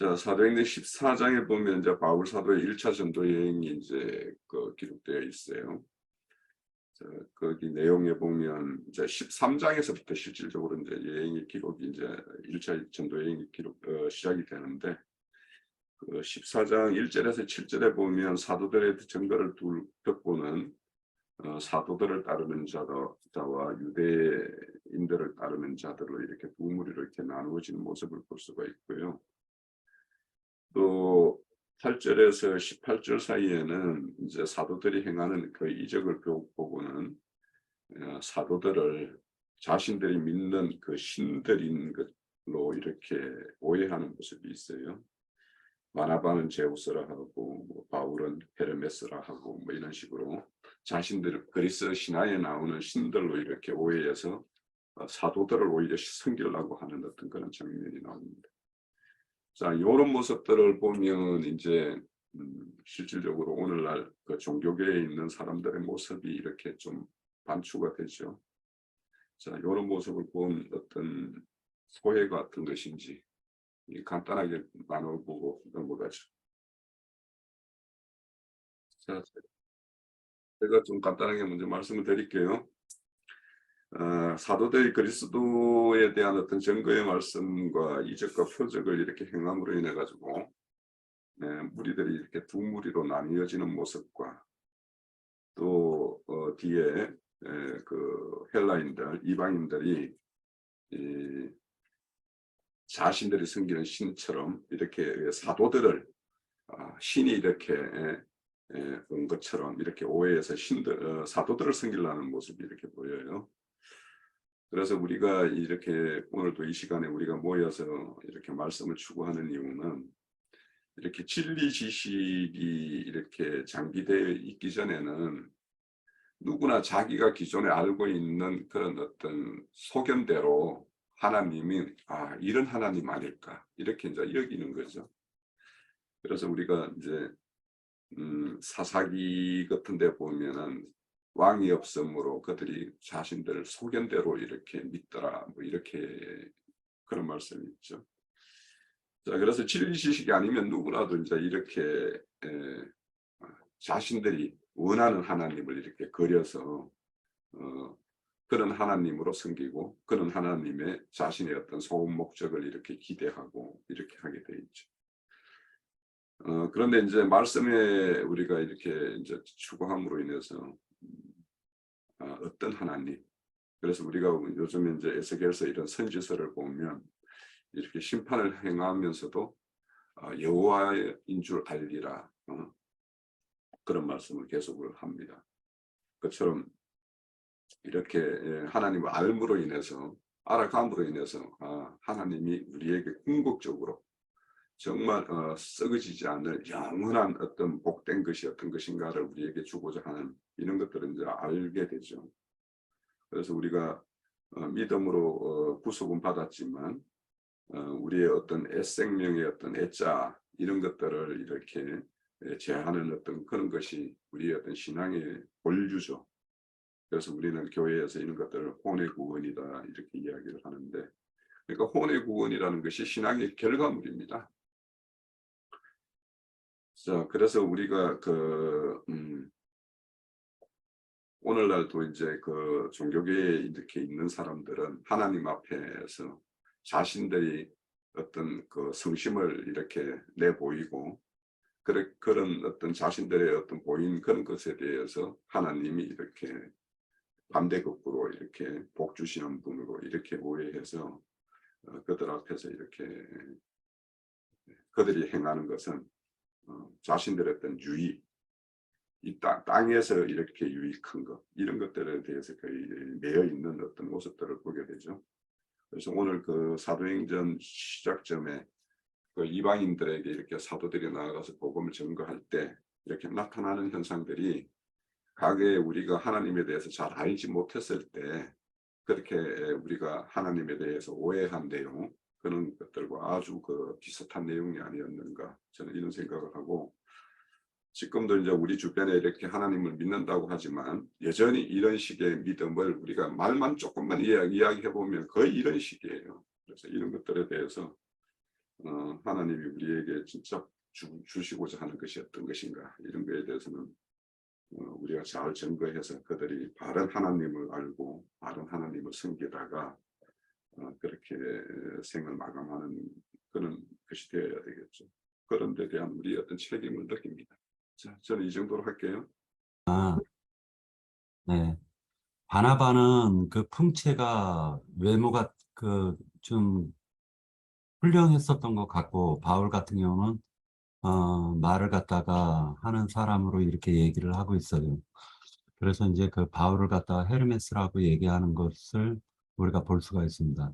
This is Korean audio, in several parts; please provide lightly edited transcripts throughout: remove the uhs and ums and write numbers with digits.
자, 사도행전 14장에 보면 이제 바울 사도의 1차 전도 여행이 이제 기록되어 있어요. 자, 거기 내용에 보면 이제 13장에서부터 실질적으로 이제 여행의 기록이 이제 1차 전도 여행이 시작이 되는데, 14장 1절에서 7절에 보면 사도들의 증거를 듣고는 사도들을 따르는 자와 유대인들을 따르는 자들로 이렇게 두 무리로 이렇게 나누어지는 모습을 볼 수가 있고요. 또 8절에서 18절 사이에는 이제 사도들이 행하는 그 이적을 보고는 사도들을 자신들이 믿는 그 신들인 것로 이렇게 오해하는 모습이 있어요. 바나바는 제우스라 하고 바울은 헤르메스라 하고 이런 식으로 자신들 그리스 신화에 나오는 신들로 이렇게 오해해서 사도들을 오히려 섬기려고 하는 어떤 그런 장면이 나옵니다. 자, 이런 모습들을 보면 이제 실질적으로 오늘날 그 종교계에 있는 사람들의 모습이 이렇게 좀 반추가 되죠. 자, 이런 모습을 본 어떤 소회가 어떤 것인지 간단하게 나눠보고 넘어가죠. 자, 제가 좀 간단하게 먼저 말씀을 드릴게요. 사도들이 그리스도에 대한 어떤 증거의 말씀과 이적과 표적을 이렇게 행함으로 인해 가지고 무리들이 이렇게 두 무리로 나뉘어지는 모습과 또 뒤에 그 헬라인들 이방인들이 자신들이 섬기는 신처럼 이렇게 사도들을 신이 이렇게 온 것처럼 이렇게 오해해서 사도들을 섬기려는 모습이 이렇게 보여요. 그래서 우리가 이렇게 오늘도 이 시간에 우리가 모여서 이렇게 말씀을 추구하는 이유는 이렇게 진리 지식이 이렇게 장비되어 있기 전에는 누구나 자기가 기존에 알고 있는 그런 어떤 소견대로 하나님이 이런 하나님 아닐까 이렇게 이제 여기는 거죠. 그래서 우리가 이제 사사기 같은 데 보면은 왕이 없으므로 그들이 자신들 소견대로 이렇게 믿더라 이렇게 그런 말씀이 있죠. 자, 그래서 진리 지식이 아니면 누구라도 이제 이렇게 자신들이 원하는 하나님을 이렇게 그려서 그런 하나님으로 섬기고 그런 하나님의 자신의 어떤 소원 목적을 이렇게 기대하고 이렇게 하게 돼 있죠. 그런데 이제 말씀에 우리가 이렇게 이제 추구함으로 인해서 어떤 하나님, 그래서 우리가 요즘에 이제 에스겔서 이런 선지서를 보면 이렇게 심판을 행하면서도 여호와인 줄 알리라 그런 말씀을 계속을 합니다. 그처럼 이렇게 하나님을 알므로 인해서 알아감으로 인해서 하나님이 우리에게 궁극적으로 정말 썩어지지 않을 영원한 어떤 복된 것이 어떤 것인가를 우리에게 주고자 하는 이런 것들을 이제 알게 되죠. 그래서 우리가 믿음으로 구속은 받았지만 우리의 어떤 애생명의 어떤 애자 이런 것들을 이렇게 제하는 어떤 그런 것이 우리의 어떤 신앙의 본류죠. 그래서 우리는 교회에서 이런 것들을 혼의 구원이다 이렇게 이야기를 하는데, 그러니까 혼의 구원이라는 것이 신앙의 결과물입니다. 자, 그래서 우리가 오늘날도 이제 그 종교계에 이렇게 있는 사람들은 하나님 앞에서 자신들이 어떤 그 성심을 이렇게 내보이고 그런 어떤 자신들의 어떤 보인 그런 것에 대해서 하나님이 이렇게 반대급부로 이렇게 복 주시는 분으로 이렇게 오해해서 그들 앞에서 이렇게 그들이 행하는 것은 자신들의 어떤 유익, 이 땅에서 이렇게 유익한 것 이런 것들에 대해서 거의 매여 있는 어떤 모습들을 보게 되죠. 그래서 오늘 그 사도행전 시작점에 그 이방인들에게 이렇게 사도들이 나아가서 복음을 증거할 때 이렇게 나타나는 현상들이 과거에 우리가 하나님에 대해서 잘 알지 못했을 때 그렇게 우리가 하나님에 대해서 오해한 내용 그런 것들과 아주 그 비슷한 내용이 아니었는가 저는 이런 생각을 하고, 지금도 이제 우리 주변에 이렇게 하나님을 믿는다고 하지만 여전히 이런 식의 믿음을 우리가 말만 조금만 이야기해 보면 거의 이런 식이에요. 그래서 이런 것들에 대해서 하나님이 우리에게 진짜 주시고자 하는 것이 어떤 것인가, 이런 거에 대해서는 우리가 잘 점거해서 그들이 바른 하나님을 알고 바른 하나님을 섬기다가 그렇게 생을 마감하는 그런 것이 되어야 되겠죠. 그런 데 대한 우리의 어떤 책임을 느낍니다. 자, 저는 이 정도로 할게요. 네. 바나바는 그 풍채가 외모가 그 좀 훌륭했었던 것 같고, 바울 같은 경우는 말을 갖다가 하는 사람으로 이렇게 얘기를 하고 있어요. 그래서 이제 그 바울을 갖다가 헤르메스라고 얘기하는 것을 우리가 볼 수가 있습니다.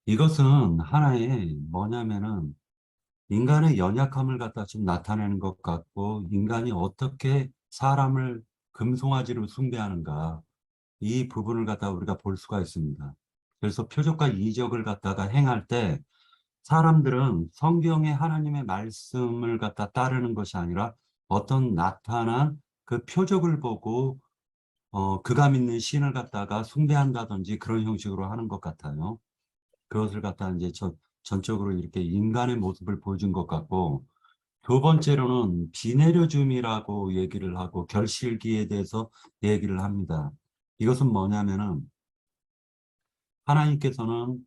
이것은 하나의 뭐냐면은 인간의 연약함을 갖다 좀 나타내는 것 같고, 인간이 어떻게 사람을 금송아지로 숭배하는가, 이 부분을 갖다가 우리가 볼 수가 있습니다. 그래서 표적과 이적을 갖다가 행할 때 사람들은 성경의 하나님의 말씀을 갖다 따르는 것이 아니라 어떤 나타난 그 표적을 보고 그가 믿는 신을 갖다가 숭배한다든지 그런 형식으로 하는 것 같아요. 그것을 갖다 이제 전적으로 이렇게 인간의 모습을 보여준 것 같고, 두 번째로는 비 내려줌이라고 얘기를 하고 결실기에 대해서 얘기를 합니다. 이것은 뭐냐면은 하나님께서는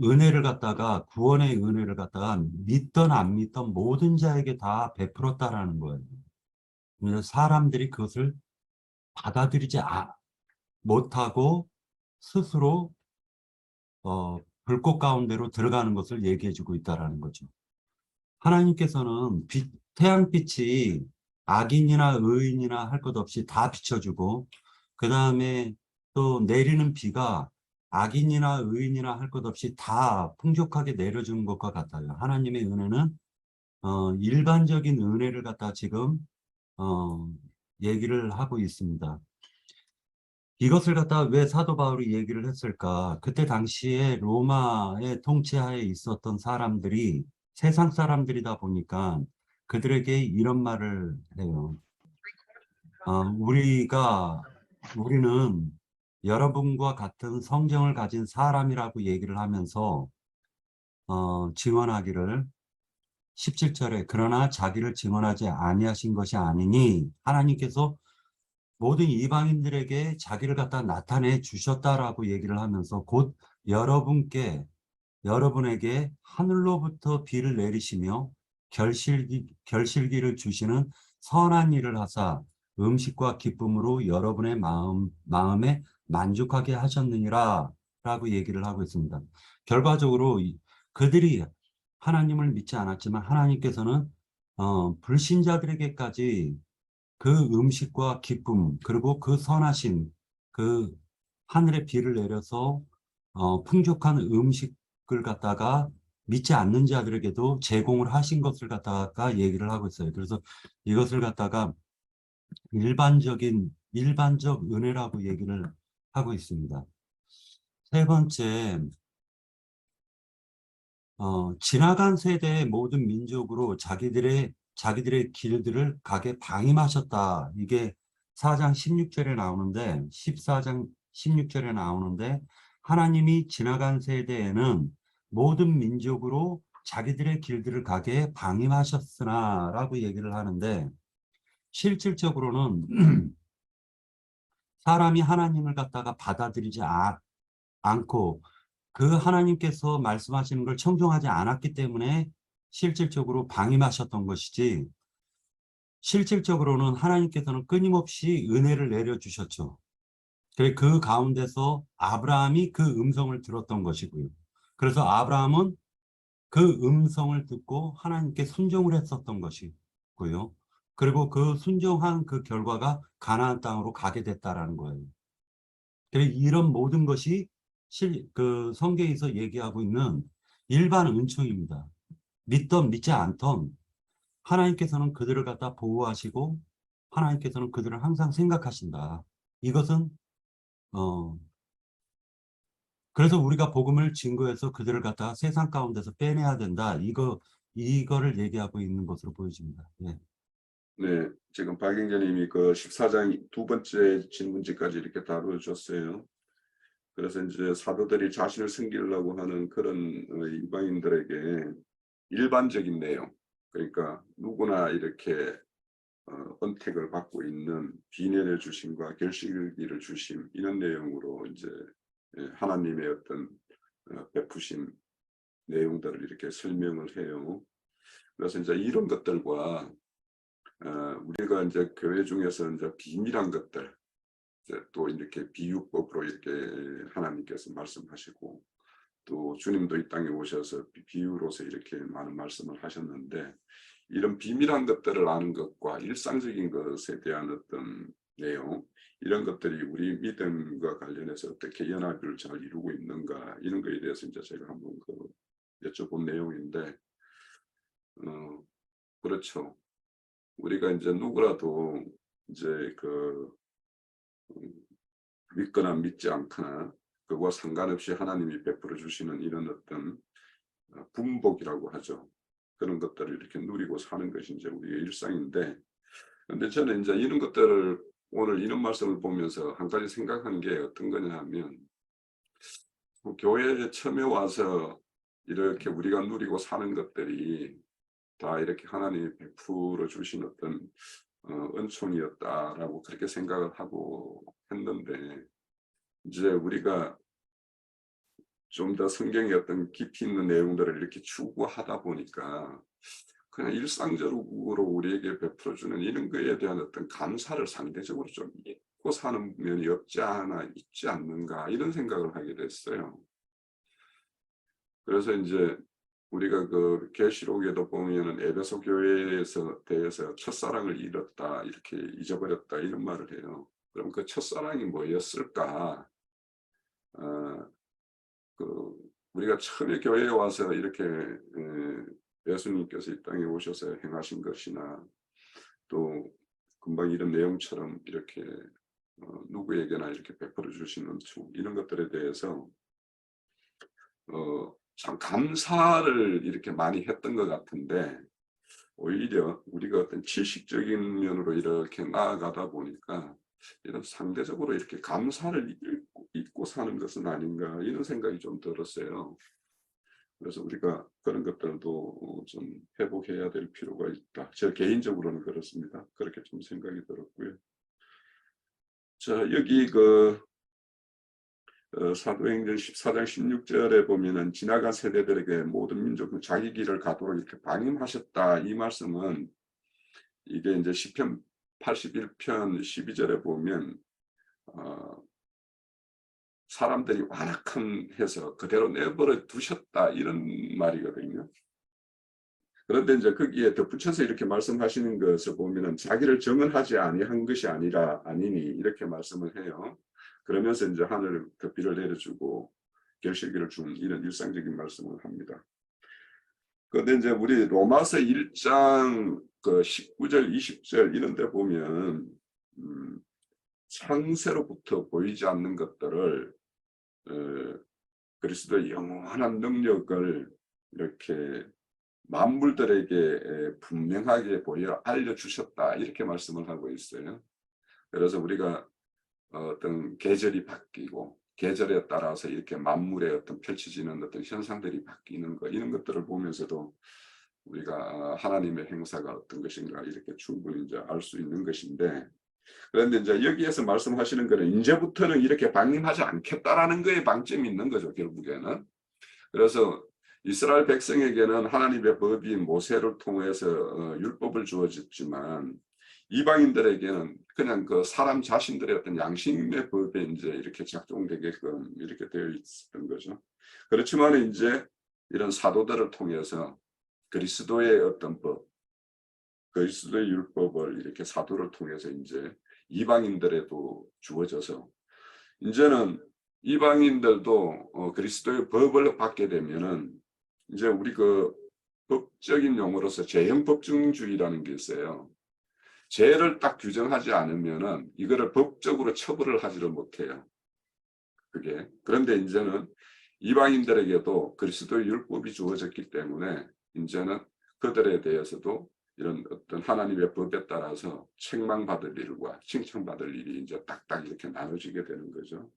은혜를 갖다가, 구원의 은혜를 갖다가 믿던 안 믿던 모든 자에게 다 베풀었다라는 거예요. 그래서 사람들이 그것을 받아들이지 못하고 스스로 불꽃 가운데로 들어가는 것을 얘기해주고 있다라는 거죠. 하나님께서는 태양빛이 악인이나 의인이나 할 것 없이 다 비춰주고, 그 다음에 또 내리는 비가 악인이나 의인이나 할 것 없이 다 풍족하게 내려주는 것과 같아요. 하나님의 은혜는 일반적인 은혜를 갖다 지금 얘기를 하고 있습니다. 이것을 갖다 왜 사도 바울이 얘기를 했을까? 그때 당시에 로마의 통치하에 있었던 사람들이 세상 사람들이다 보니까 그들에게 이런 말을 해요. 우리는 여러분과 같은 성경을 가진 사람이라고 얘기를 하면서 증언하기를 17절에 그러나 자기를 증언하지 아니하신 것이 아니니 하나님께서 모든 이방인들에게 자기를 갖다 나타내 주셨다라고 얘기를 하면서 곧 여러분에게 하늘로부터 비를 내리시며 결실기를 주시는 선한 일을 하사 음식과 기쁨으로 여러분의 마음에 만족하게 하셨느니라 라고 얘기를 하고 있습니다. 결과적으로 그들이 하나님을 믿지 않았지만 하나님께서는 불신자들에게까지 그 음식과 기쁨, 그리고 그 선하신 그 하늘의 비를 내려서 풍족한 음식을 갖다가 믿지 않는 자들에게도 제공을 하신 것을 갖다가 얘기를 하고 있어요. 그래서 이것을 갖다가 일반적 은혜라고 얘기를 하고 있습니다. 세 번째, 지나간 세대의 모든 민족으로 자기들의 길들을 가게 방임하셨다. 이게 4장 16절에 나오는데, 14장 16절에 나오는데, 하나님이 지나간 세대에는 모든 민족으로 자기들의 길들을 가게 방임하셨으나 라고 얘기를 하는데, 실질적으로는 사람이 하나님을 갖다가 받아들이지 않고 그 하나님께서 말씀하시는 걸 청종하지 않았기 때문에 실질적으로 방임하셨던 것이지, 실질적으로는 하나님께서는 끊임없이 은혜를 내려주셨죠. 그 가운데서 아브라함이 그 음성을 들었던 것이고요. 그래서 아브라함은 그 음성을 듣고 하나님께 순종을 했었던 것이고요. 그리고 그 순종한 그 결과가 가나안 땅으로 가게 됐다라는 거예요. 이런 모든 것이 그 성경에서 얘기하고 있는 일반 은총입니다. 믿던 믿지 않던 하나님께서는 그들을 갖다 보호하시고 하나님께서는 그들을 항상 생각하신다. 이것은 그래서 우리가 복음을 증거해서 그들을 갖다가 세상 가운데서 빼내야 된다. 이거를 얘기하고 있는 것으로 보여집니다. 예. 네, 지금 박영재님이 그 14장 두 번째 질문지까지 이렇게 다루어줬어요. 그래서 이제 사도들이 자신을 섬기려고 하는 그런 이방인들에게 일반적인 내용, 그러니까 누구나 이렇게 언택을 받고 있는 비례의 주심과 결실기를 주심, 이런 내용으로 이제 하나님의 어떤 베푸심 내용들을 이렇게 설명을 해요. 그래서 이제 이런 것들과 우리가 이제 교회 중에서 이제 비밀한 것들, 이제 또 이렇게 비유법으로 이렇게 하나님께서 말씀하시고, 또 주님도 이 땅에 오셔서 비유로서 이렇게 많은 말씀을 하셨는데, 이런 비밀한 것들을 아는 것과 일상적인 것에 대한 어떤 내용, 이런 것들이 우리 믿음과 관련해서 어떻게 연합을 잘 이루고 있는가, 이런 거에 대해서 이제 제가 한번 여쭤본 내용인데, 그렇죠. 우리가 이제 누구라도 이제 믿거나 믿지 않거나 그와 상관없이 하나님이 베풀어 주시는 이런 어떤 분복이라고 하죠. 그런 것들을 이렇게 누리고 사는 것이 이제 우리의 일상인데, 근데 저는 이제 이런 것들을 오늘 이런 말씀을 보면서 한 가지 생각한 게 어떤 거냐 하면, 교회에 처음에 와서 이렇게 우리가 누리고 사는 것들이 다 이렇게 하나님이 베풀어 주신 어떤 은총이었다라고 그렇게 생각을 하고 했는데, 이제 우리가 좀 더 성경의 어떤 깊이 있는 내용들을 이렇게 추구하다 보니까 그냥 일상적으로 우리에게 베풀어주는 이런 거에 대한 어떤 감사를 상대적으로 좀 잊고 사는 면이 없지 않아 있지 않는가, 이런 생각을 하게 됐어요. 그래서 이제 우리가 그 계시록에도 보면은 에베소 교회에서 대해서 첫사랑을 잃었다, 이렇게 잊어버렸다, 이런 말을 해요. 그럼 그 첫사랑이 뭐였을까? 우리가 처음에 교회에 와서 이렇게 예수님께서 이 땅에 오셔서 행하신 것이나, 또 금방 이런 내용처럼 이렇게 누구에게나 이렇게 베풀어 주시는 이런 것들에 대해서 참 감사를 이렇게 많이 했던 것 같은데, 오히려 우리가 어떤 지식적인 면으로 이렇게 나아가다 보니까 이런 상대적으로 이렇게 감사를 잊고 사는 것은 아닌가, 이런 생각이 좀 들었어요. 그래서 우리가 그런 것들도 좀 회복해야 될 필요가 있다. 제 개인적으로는 그렇습니다. 그렇게 좀 생각이 들었고요. 자, 여기 사도행전 14장 16절에 보면은 지나간 세대들에게 모든 민족은 자기 길을 가도록 이렇게 방임하셨다. 이 말씀은 이게 이제 시편 81편 12절에 보면 사람들이 완악해서 그대로 내버려 두셨다, 이런 말이거든요. 그런데 이제 거기에 덧붙여서 이렇게 말씀하시는 것을 보면은 자기를 정언하지 아니한 것이 아니니, 이렇게 말씀을 해요. 그러면서 이제 하늘 비를 내려주고 결실기를 준 이런 일상적인 말씀을 합니다. 그런데 이제 우리 로마서 1장 19절 20절 이런 데 보면 창세로부터 보이지 않는 것들을 그리스도의 영원한 능력을 이렇게 만물들에게 분명하게 보여 알려주셨다, 이렇게 말씀을 하고 있어요. 그래서 우리가 어떤 계절이 바뀌고 계절에 따라서 이렇게 만물의 어떤 펼쳐지는 어떤 현상들이 바뀌는 것, 이런 것들을 보면서도 우리가 하나님의 행사가 어떤 것인가 이렇게 충분히 이제 알 수 있는 것인데, 그런데 이제 여기에서 말씀하시는 것은 이제부터는 이렇게 방임하지 않겠다라는 거에 방점이 있는 거죠, 결국에는. 그래서 이스라엘 백성에게는 하나님의 법이 모세를 통해서 율법을 주어졌지만, 이방인들에게는 그냥 그 사람 자신들의 어떤 양심의 법에 이제 이렇게 작동되게끔 이렇게 되어 있었던 거죠. 그렇지만 이제 이런 사도들을 통해서 그리스도의 어떤 법, 그리스도의 율법을 이렇게 사도를 통해서 이제 이방인들에도 주어져서, 이제는 이방인들도 그리스도의 법을 받게 되면은 이제 우리 그 법적인 용어로서 재형법중주의라는 게 있어요. 죄를 딱 규정하지 않으면은 이거를 법적으로 처벌을 하지를 못해요. 그게. 그런데 이제는 이방인들에게도 그리스도의 율법이 주어졌기 때문에 이제는 그들에 대해서도 이런 어떤 하나님의 법에 따라서 책망받을 일과 칭찬받을 일이 이제 딱딱 이렇게 나눠지게 되는 거죠.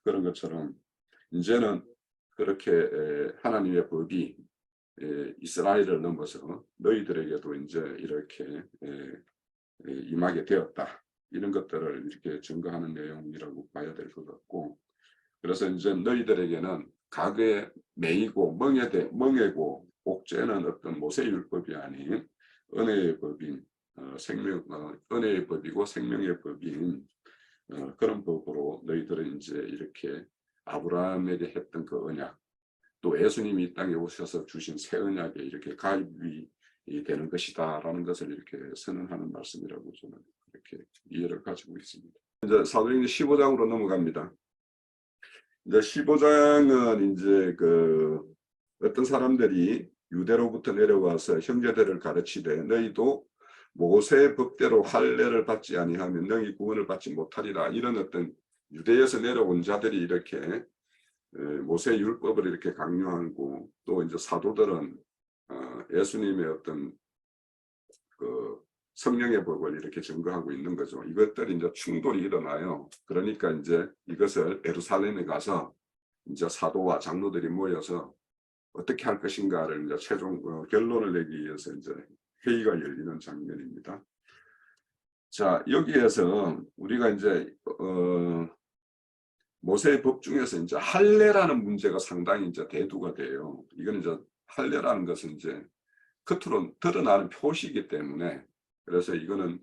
그런 것처럼 이제는 그렇게 하나님의 법이 이스라엘을 넘어서 너희들에게도 이제 이렇게 임하게 되었다. 이런 것들을 이렇게 증거하는 내용이라고 봐야 될 것 같고, 그래서 이제 너희들에게는 과거에 매이고 멍에고 옥죄는 어떤 모세율법이 아닌 은혜의 법인 은혜의 법이고 생명의 법인 그런 법으로 너희들은 이제 이렇게 아브라함에게 했던 그 언약, 또 예수님이 이 땅에 오셔서 주신 새 언약에 이렇게 가입이 되는 것이다라는 것을 이렇게 선언하는 말씀이라고 저는 이렇게 이해를 가지고 있습니다. 이제 사도행전 15장으로 넘어갑니다. 이제 15장은 이제 그 어떤 사람들이 유대로부터 내려와서 형제들을 가르치되 너희도 모세의 법대로 할례를 받지 아니하면 너희 구원을 받지 못하리라, 이런 어떤 유대에서 내려온 자들이 이렇게 모세의 율법을 이렇게 강요하고, 또 이제 사도들은 예수님의 어떤 그 성령의 법을 이렇게 증거하고 있는 거죠. 이것들이 이제 충돌이 일어나요. 그러니까 이제 이것을 예루살렘에 가서 이제 사도와 장로들이 모여서 어떻게 할 것인가를 이제 최종 결론을 내기 위해서 이제 회의가 열리는 장면입니다. 자, 여기에서 우리가 이제 모세의 법 중에서 이제 할례라는 문제가 상당히 이제 대두가 돼요. 이건 이제 할례라는 것은 이제 겉으로 드러나는 표시이기 때문에, 그래서 이거는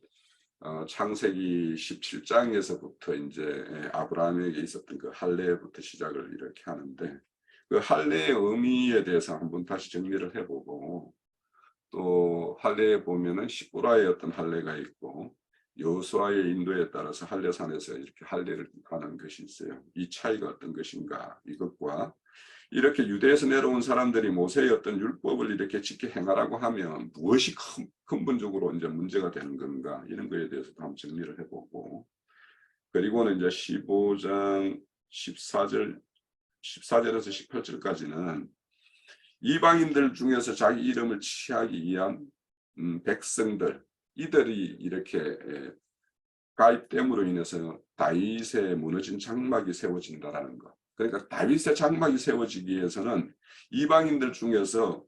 창세기 17장에서부터 이제 아브라함에게 있었던 그 할례부터 시작을 이렇게 하는데, 그 할례의 의미에 대해서 한번 다시 정리를 해보고, 또 할례에 보면은 시브라의 어떤 할례가 있고 여호수아의 인도에 따라서 할례산에서 이렇게 할례를 하는 것이 있어요. 이 차이가 어떤 것인가, 이것과 이렇게 유대에서 내려온 사람들이 모세의 어떤 율법을 이렇게 지켜 행하라고 하면 무엇이 근본적으로 이제 문제가 되는 건가, 이런 거에 대해서도 한번 정리를 해보고, 그리고는 이제 15장 14절에서 18절까지는 이방인들 중에서 자기 이름을 취하기 위한 백성들, 이들이 이렇게 가입됨으로 인해서 다윗의 무너진 장막이 세워진다라는 것. 그러니까 다윗의 장막이 세워지기 위해서는 이방인들 중에서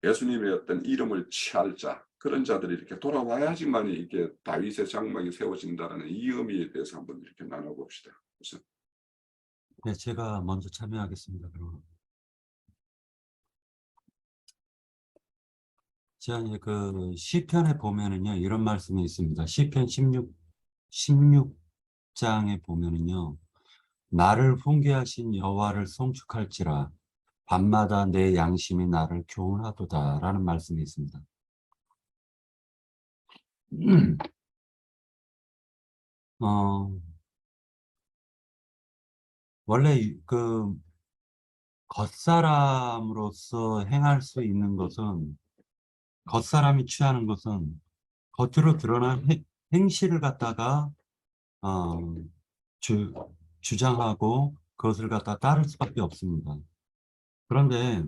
예수님의 어떤 이름을 취할 자, 그런 자들이 이렇게 돌아와야지만 이게 다윗의 장막이 세워진다라는 이 의미에 대해서 한번 이렇게 나눠봅시다. 그래서 네, 제가 먼저 참여하겠습니다. 그럼. 제가 이제 그 시편에 보면은요, 이런 말씀이 있습니다. 시편 16장에 보면은요, 나를 훈계하신 여호와를 송축할지라 밤마다 내 양심이 나를 교훈하도다라는 말씀이 있습니다. 원래 그 겉사람으로서 행할 수 있는 것은, 겉사람이 취하는 것은 겉으로 드러난 행실을 갖다가 주장하고 그것을 갖다 따를 수밖에 없습니다. 그런데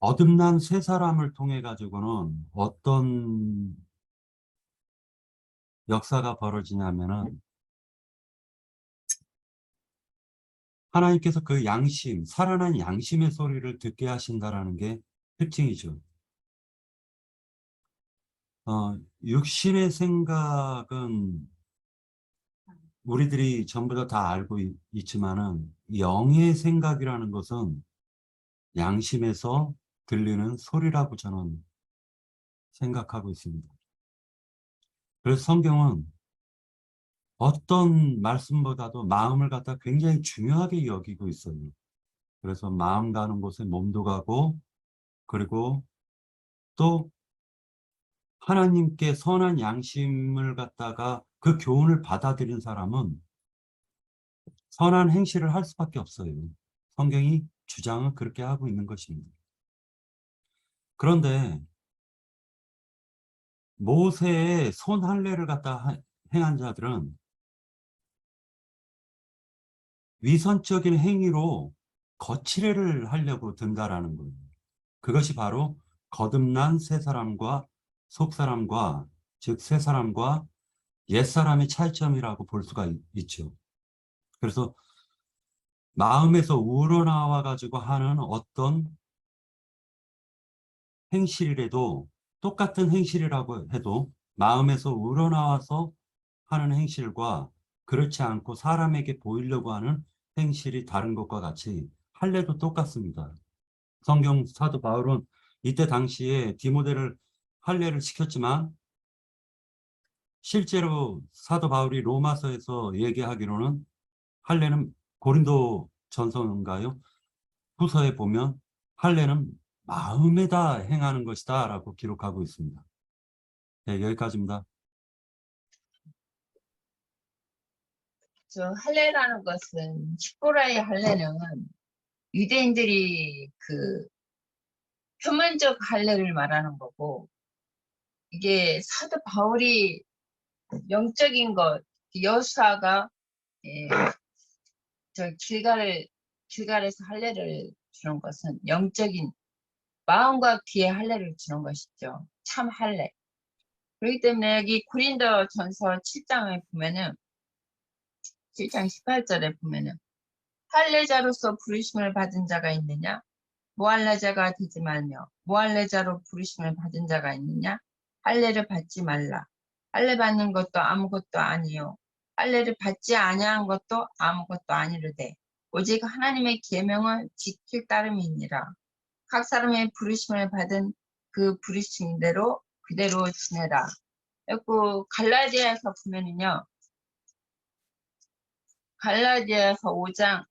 거듭난 새 사람을 통해 가지고는 어떤 역사가 벌어지냐면은, 하나님께서 그 양심, 살아난 양심의 소리를 듣게 하신다라는 게 특징이죠. 육신의 생각은 우리들이 전부 다 알고 있지만은, 영의 생각이라는 것은 양심에서 들리는 소리라고 저는 생각하고 있습니다. 그래서 성경은 어떤 말씀보다도 마음을 갖다 굉장히 중요하게 여기고 있어요. 그래서 마음 가는 곳에 몸도 가고, 그리고 또 하나님께 선한 양심을 갖다가 그 교훈을 받아들인 사람은 선한 행실을 할 수밖에 없어요. 성경이 주장은 그렇게 하고 있는 것입니다. 그런데 모세의 손 할례를 갖다 행한 자들은 위선적인 행위로 거칠애를 하려고 든다라는 거예요. 그것이 바로 거듭난 새 사람과 속 사람과, 즉 새 사람과 옛사람의 차이점이라고 볼 수가 있죠. 그래서 마음에서 우러나와 가지고 하는 어떤 행실이라도 똑같은 행실이라고 해도 마음에서 우러나와서 하는 행실과 그렇지 않고 사람에게 보이려고 하는 행실이 다른 것과 같이 할례도 똑같습니다. 성경 사도 바울은 이때 당시에 디모데를 할례를 시켰지만 실제로 사도 바울이 로마서에서 얘기하기로는 할례는 고린도 전서인가요? 후서에 보면 할례는 마음에다 행하는 것이다 라고 기록하고 있습니다. 네, 여기까지입니다. 저 할례라는 것은 십보라의 할례는 유대인들이 그 표면적 할례를 말하는 거고, 이게 사도 바울이 영적인 것, 여호수아가 저 길갈에서 할례를 주는 것은 영적인 마음과 귀의 할례를 주는 것이죠. 참 할례. 그렇기 때문에 여기 고린도전서 7장에 보면은 7장 18절에 보면은 할례자로서 부르심을 받은 자가 있느냐? 무할례자가 되지 말며 무할례자로 부르심을 받은 자가 있느냐? 할례를 받지 말라. 할례 받는 것도 아무것도 아니요 할례를 받지 아니한 것도 아무것도 아니르되 오직 하나님의 계명을 지킬 따름이니라. 각 사람의 부르심을 받은 그 부르심대로 그대로 지내라. 그리고 갈라디아에서 보면은요. 갈라디아에서 5장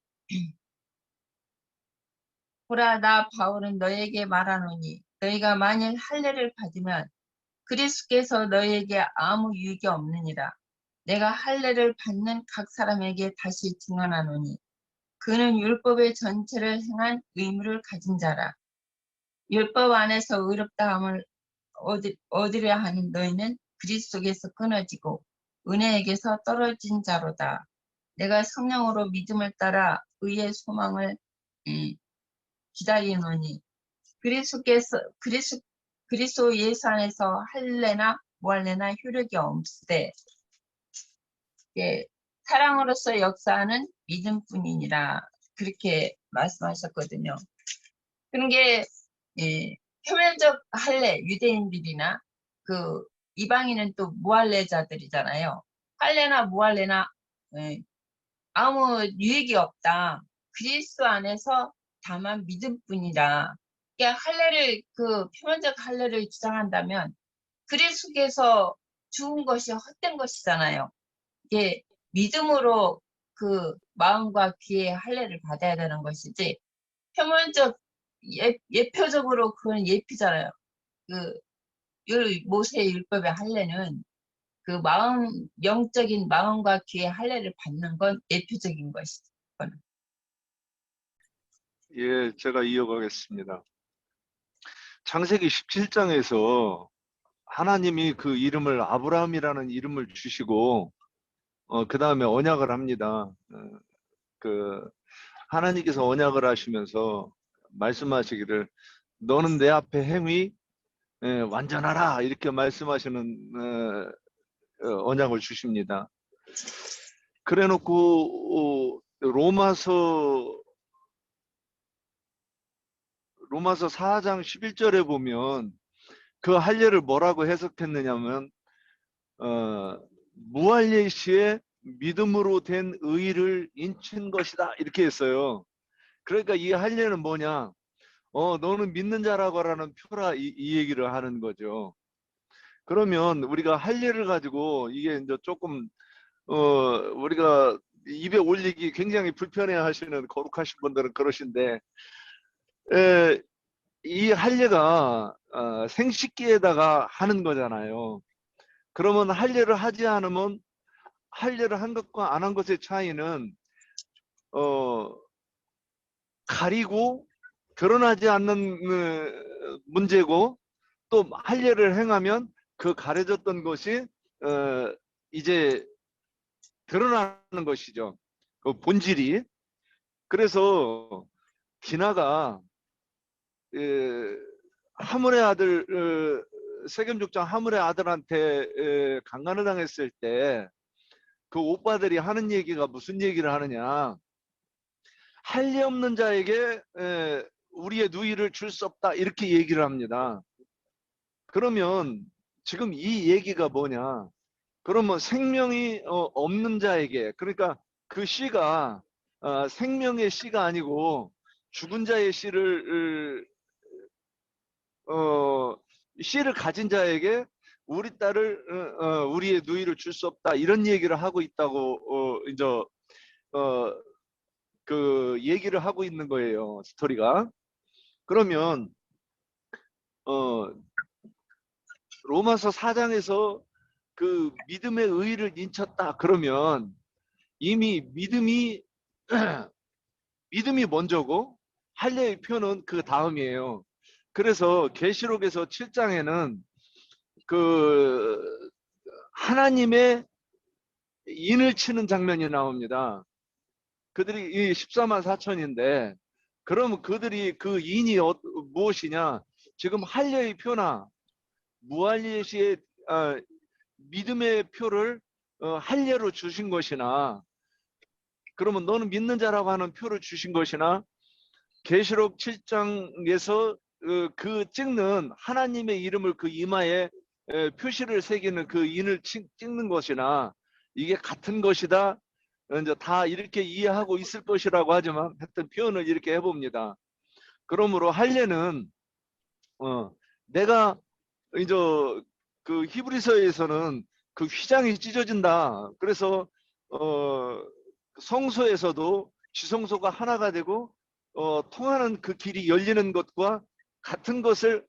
보라 나 바울은 너에게 말하노니 너희가 만일 할례를 받으면 그리스도께서 너희에게 아무 유익이 없느니라. 내가 할례를 받는 각 사람에게 다시 증언하노니 그는 율법의 전체를 행한 의무를 가진 자라. 율법 안에서 의롭다함을 얻으려 하는 너희는 그리스도께서 끊어지고 은혜에게서 떨어진 자로다. 내가 성령으로 믿음을 따라 의의 소망을 기다리노니 그리스도 예수 안에서 할례나 무할례나 효력이 없으되 사랑으로서 역사하는 믿음뿐이니라. 그렇게 말씀하셨거든요. 그런 게 표면적 할례, 유대인들이나 그 이방인은 또 무할례자들이잖아요. 할례나 무할례나 아무 유익이 없다. 그리스도 안에서 다만 믿음뿐이다. 그러니까 할례를 그 표면적 할례를 주장한다면 그리스도께서 죽은 것이 헛된 것이잖아요. 이게 믿음으로 그 마음과 귀의 할례를 받아야 되는 것이지 표면적 예표적으로 그건 예피잖아요. 그 모세의 율법의 할례는 그 마음 영적인 마음과 귀의 할례를 받는 건 예표적인 것이죠. 예, 제가 이어가겠습니다. 창세기 17장에서 하나님이 그 이름을 아브라함이라는 이름을 주시고 그 다음에 언약을 합니다. 그 하나님께서 언약을 하시면서 말씀하시기를 너는 내 앞에 행위 완전하라 이렇게 말씀하시는 언약을 주십니다. 그래놓고 로마서 4장 11절에 보면 그 할례를 뭐라고 해석했느냐면 무할례 시에 믿음으로 된 의를 인친 것이다 이렇게 했어요. 그러니까 이 할례는 뭐냐? 너는 믿는 자라고라는 표라 이 얘기를 하는 거죠. 그러면 우리가 할례를 가지고 이게 이제 조금 우리가 입에 올리기 굉장히 불편해하시는 거룩하신 분들은 그러신데 이 할례가 생식기에다가 하는 거잖아요. 그러면 할례를 하지 않으면 할례를 한 것과 안 한 것의 차이는 가리고 드러나지 않는 문제고 또 할례를 행하면 그 가려졌던 것이 이제 드러나는 것이죠. 그 본질이. 그래서 디나가 하물의 아들 세겜 족장 하물의 아들한테 강간을 당했을 때 그 오빠들이 하는 얘기가 무슨 얘기를 하느냐? 할례 없는 자에게 우리의 누이를 줄 수 없다 이렇게 얘기를 합니다. 그러면 지금 이 얘기가 뭐냐? 그러면 생명이 없는 자에게, 그러니까 그 씨가 생명의 씨가 아니고 죽은 자의 씨를 가진 자에게 우리 딸을 우리의 누이를 줄 수 없다 이런 얘기를 하고 있다고 이제 그 얘기를 하고 있는 거예요, 스토리가. 그러면 로마서 4장에서 그 믿음의 의의를 인쳤다 그러면 이미 믿음이 믿음이 먼저고 할례의 표는 그 다음이에요. 그래서 계시록에서 7장에는 그 하나님의 인을 치는 장면이 나옵니다. 그들이 이 14만 4천인데 그러면 그들이 그 인이 무엇이냐? 지금 할례의 표나 무할례시의 믿음의 표를 할례로 주신 것이나, 그러면 너는 믿는 자라고 하는 표를 주신 것이나, 계시록 7장에서 그 찍는 하나님의 이름을 그 이마에 표시를 새기는 그 인을 찍는 것이나 이게 같은 것이다. 이제 다 이렇게 이해하고 있을 것이라고 하지만 하여튼 표현을 이렇게 해봅니다. 그러므로 할례는 내가 이제 그 히브리서에서는 그 휘장이 찢어진다. 그래서 성소에서도 지성소가 하나가 되고 통하는 그 길이 열리는 것과 같은 것을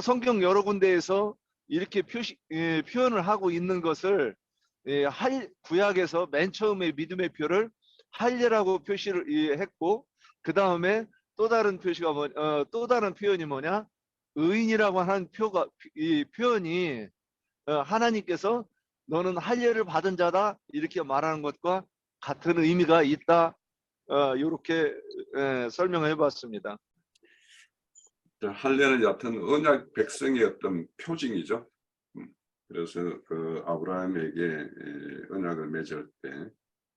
성경 여러 군데에서 이렇게 표현을 하고 있는 것을 구약에서 맨 처음에 믿음의 표를 할례라고 표시를 했고, 그 다음에 또 다른 표시가 또 다른 표현이 뭐냐? 의인이라고 하는 이 표현이 하나님께서 너는 할례를 받은 자다 이렇게 말하는 것과 같은 의미가 있다. 이렇게 설명을 해봤습니다. 할례는 여하튼 언약 백성의 어떤 표징이죠. 그래서 그 아브라함에게 언약을 맺을 때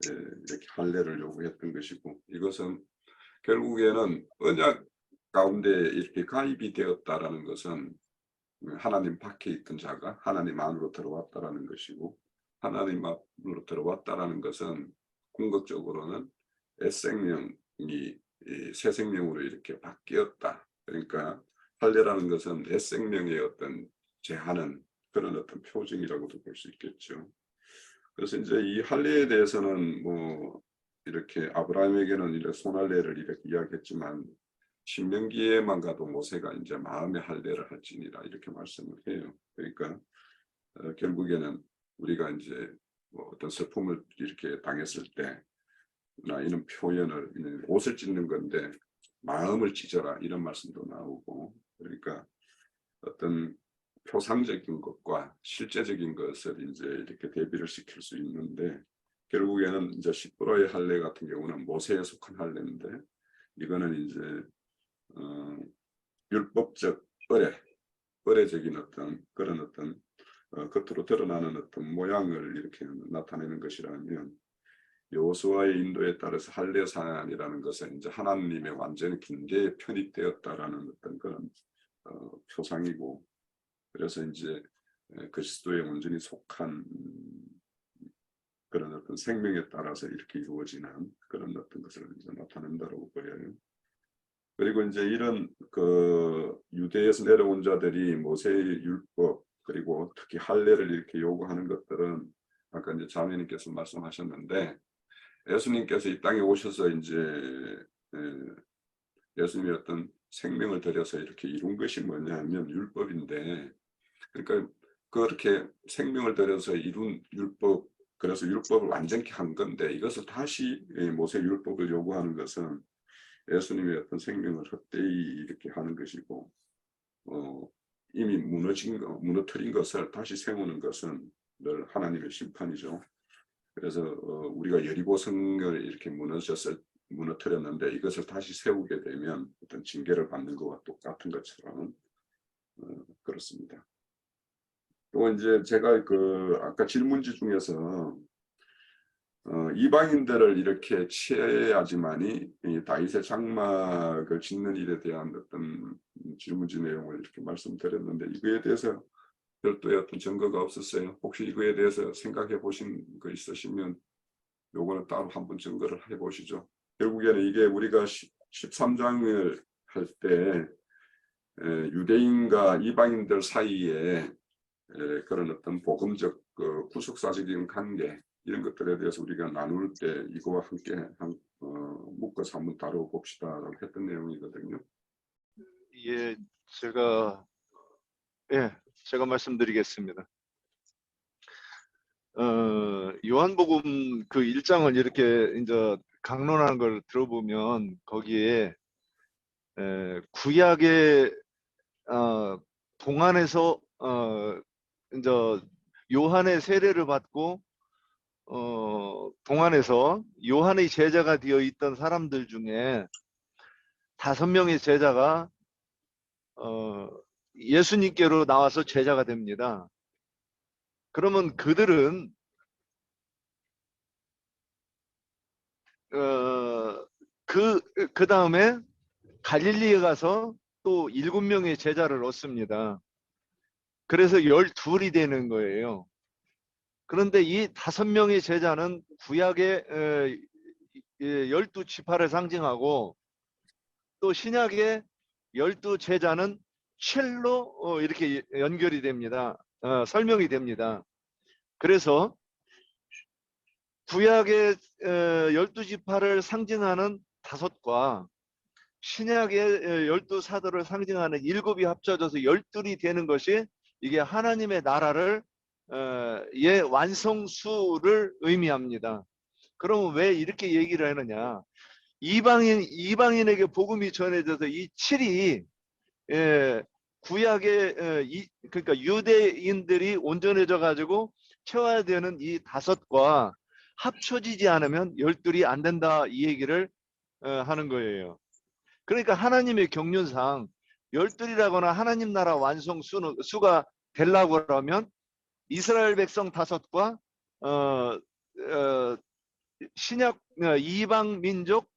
이렇게 할례를 요구했던 것이고, 이것은 결국에는 언약 가운데 이렇게 가입이 되었다라는 것은 하나님 밖에 있던 자가 하나님 안으로 들어왔다라는 것이고, 하나님 안으로 들어왔다라는 것은 궁극적으로는 옛생명이 새 생명으로 이렇게 바뀌었다. 그러니까 할례라는 것은 옛생명의 어떤 제하는 그런 어떤 표징이라고도 볼 수 있겠죠. 그래서 이제 이 할례에 대해서는 뭐 이렇게 아브라함에게는 이렇게 손할례를 이렇게 이야기했지만, 신명기에만 가도 모세가 이제 마음의 할례를 할지니라 이렇게 말씀을 해요. 그러니까 결국에는 우리가 이제 뭐 어떤 슬픔을 이렇게 당했을 때 이런 표현을, 옷을 찢는 건데 마음을 찢어라 이런 말씀도 나오고, 그러니까 어떤 표상적인 것과 실제적인 것을 이제 이렇게 대비를 시킬 수 있는데, 결국에는 이제 10%의 할례 같은 경우는 모세에 속한 할례인데, 이거는 이제 율법적 의례적인 어떤 그런 어떤 겉으로 드러나는 어떤 모양을 이렇게 나타내는 것이라면, 여호수아의 인도에 따라서 할례산이라는 것은 이제 하나님의 완전 균계에 편입되었다라는 어떤 그런 표상이고, 그래서 이제 그리스도에 온전히 속한 그런 어떤 생명에 따라서 이렇게 이루어지는 그런 어떤 것을 이제 나타낸다고 보여요. 그리고 이제 이런 그 유대에서 내려온 자들이 모세의 율법 그리고 특히 할례를 이렇게 요구하는 것들은 아까 이제 자매님께서 말씀하셨는데, 예수님께서 이 땅에 오셔서 이제 예수님이 어떤 생명을 들여서 이렇게 이룬 것이 뭐냐면 율법인데, 그러니까 그렇게 생명을 들여서 이룬 율법, 그래서 율법을 완전히 한 건데, 이것을 다시 모세 율법을 요구하는 것은 예수님의 어떤 생명을 헛되이 이렇게 하는 것이고, 이미 무너뜨린 것을 다시 세우는 것은 늘 하나님의 심판이죠. 그래서 우리가 여리고 성을 이렇게 무너뜨렸는데 이것을 다시 세우게 되면 어떤 징계를 받는 것과 똑같은 것처럼 그렇습니다. 또 이제 제가 아까 질문지 중에서 이방인들을 이렇게 취해야지만이 이 다윗의 장막을 짓는 일에 대한 어떤 질문지 내용을 이렇게 말씀드렸는데 이거에 대해서 별도의 어떤 증거가 없었어요. 혹시 이거에 대해서 생각해 보신 거 있으시면 요거는 따로 한번 증거를 해 보시죠. 결국에는 이게 우리가 13장을 할 때 유대인과 이방인들 사이에 그런 어떤 복음적 구속사적인 관계 이런 것들에 대해서 우리가 나눌 때 이거와 함께 묶어서 한번 다뤄봅시다라고 했던 내용이거든요. 예, 제가 말씀드리겠습니다. 요한복음 그 1장을 이렇게 이제 강론하는 걸 들어보면 거기에 구약의 동안에서 이제 요한의 세례를 받고 동안에서 요한의 제자가 되어 있던 사람들 중에 5명의 제자가 예수님께로 나와서 제자가 됩니다. 그러면 그들은 그 다음에 갈릴리에 가서 또 7명의 제자를 얻습니다. 그래서 12이 되는 거예요. 그런데 이 5명의 제자는 구약의 12지파를 상징하고 또 신약의 12제자는 첼로 이렇게 연결이 됩니다. 설명이 됩니다. 그래서 구약의 12지파를 상징하는 5과 신약의 12사도를 상징하는 7이 합쳐져서 12이 되는 것이 이게 하나님의 나라를 의 완성수를 의미합니다. 그러면 왜 이렇게 얘기를 하느냐? 이방인에게 복음이 전해져서 이 7이 구약의 그러니까 유대인들이 온전해져 가지고 채워야 되는 이 5과 합쳐지지 않으면 12이 안 된다 이 얘기를 하는 거예요. 그러니까 하나님의 경륜상 12이라거나 하나님 나라 완성 수가 되려고 하면 이스라엘 백성 5과 신약 이방 민족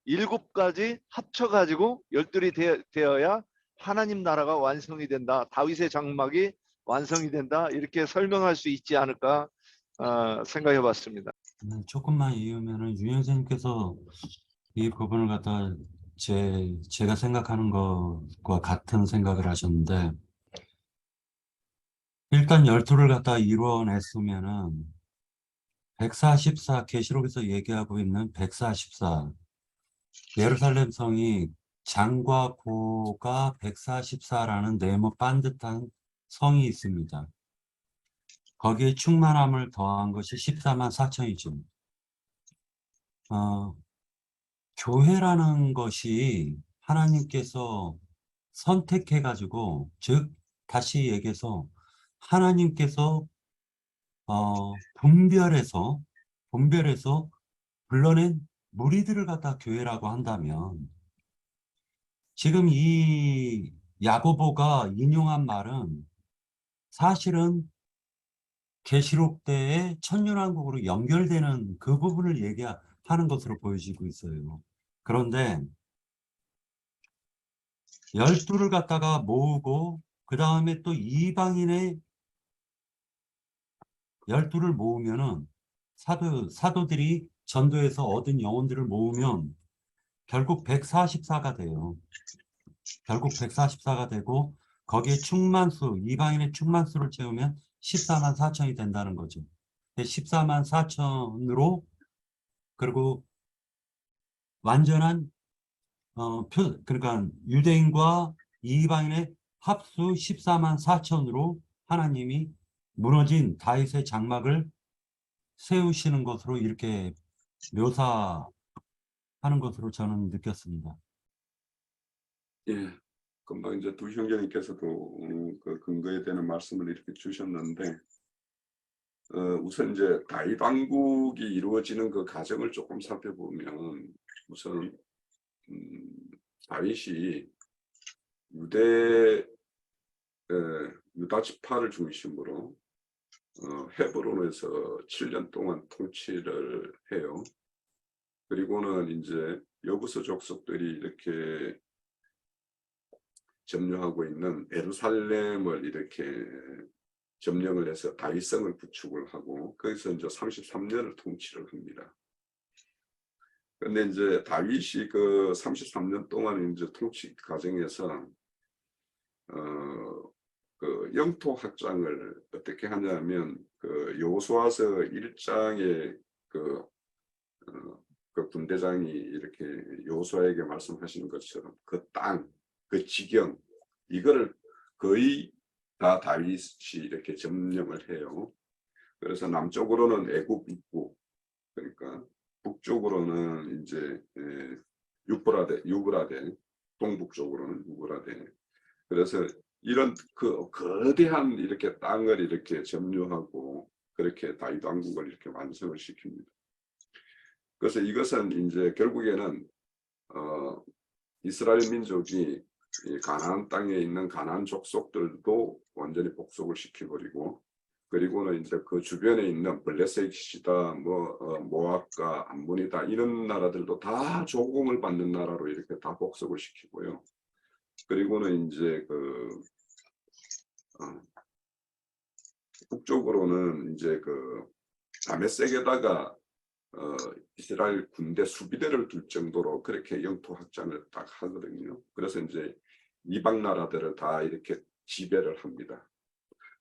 7가지 합쳐가지고 12이 되어야 하나님 나라가 완성이 된다. 다윗의 장막이 완성이 된다. 이렇게 설명할 수 있지 않을까 생각해 봤습니다. 조금만 이으면은 윤 선생님께서 이 부분을 갖다 제가 생각하는 것과 같은 생각을 하셨는데, 일단 12를 갖다 이루어냈으면은 144 계시록에서 얘기하고 있는 144 예루살렘 성이 장과 고가 144라는 네모 반듯한 성이 있습니다. 거기에 충만함을 더한 것이 14만 4천이죠. 교회라는 것이 하나님께서 선택해가지고, 즉 다시 얘기해서 하나님께서 분별해서 불러낸 무리들을 갖다 교회라고 한다면, 지금 이 야고보가 인용한 말은 사실은 계시록 때의 천년왕국으로 연결되는 그 부분을 얘기하는 것으로 보여지고 있어요. 그런데 12를 갖다가 모으고 그 다음에 또 이방인의 12를 모으면은 사도들이 전도해서 얻은 영혼들을 모으면 결국 144가 돼요. 결국 144가 되고 거기에 충만수, 이방인의 충만수를 채우면 14만 4천이 된다는 거죠. 14만 4천으로 그리고 완전한 그러니까 유대인과 이방인의 합수 14만 4천으로 하나님이 무너진 다윗의 장막을 세우시는 것으로 이렇게 묘사하는 것으로 저는 느꼈습니다. 예, 금방 이제 두 형제님께서도 그 근거에 대한 말씀을 이렇게 주셨는데 우선 이제 다윗 왕국이 이루어지는 그 과정을 조금 살펴보면 우선 다윗이 유대 유다 지파를 중심으로 헤브론에서 7년 동안 통치를 해요. 그리고는 이제 여부서 족속들이 이렇게 점령하고 있는 예루살렘을 이렇게 점령을 해서 다윗성을 구축을 하고 거기서 이제 33년을 통치를 합니다. 그런데 이제 다윗이 그 33년 동안 이제 통치 과정에서 그 영토 확장을 어떻게 하냐면 그 여호수아서 1장에 그 군대장이 이렇게 여호수아에게 말씀하시는 것처럼 그 땅, 그 지경 이거를 거의 다 다윗이 이렇게 점령을 해요. 그래서 남쪽으로는 애굽 있고, 그러니까 북쪽으로는 이제 유브라데, 동북쪽으로는 유브라데. 그래서 이런 그 거대한 이렇게 땅을 이렇게 점유하고 그렇게 다윗 왕국을 이렇게 완성을 시킵니다. 그래서 이것은 이제 결국에는 이스라엘 민족이 이 가나안 땅에 있는 가나안 족속들도 완전히 복속을 시켜버리고, 그리고는 이제 그 주변에 있는 블레셋이다, 모압과 암몬이다 이런 나라들도 다 조공을 받는 나라로 이렇게 다 복속을 시키고요. 그리고는 이제 북쪽으로는 이제 그 다메섹에다가 이스라엘 군대 수비대를 둘 정도로 그렇게 영토 확장을 딱 하거든요. 그래서 이제 이방 나라들을 다 이렇게 지배를 합니다.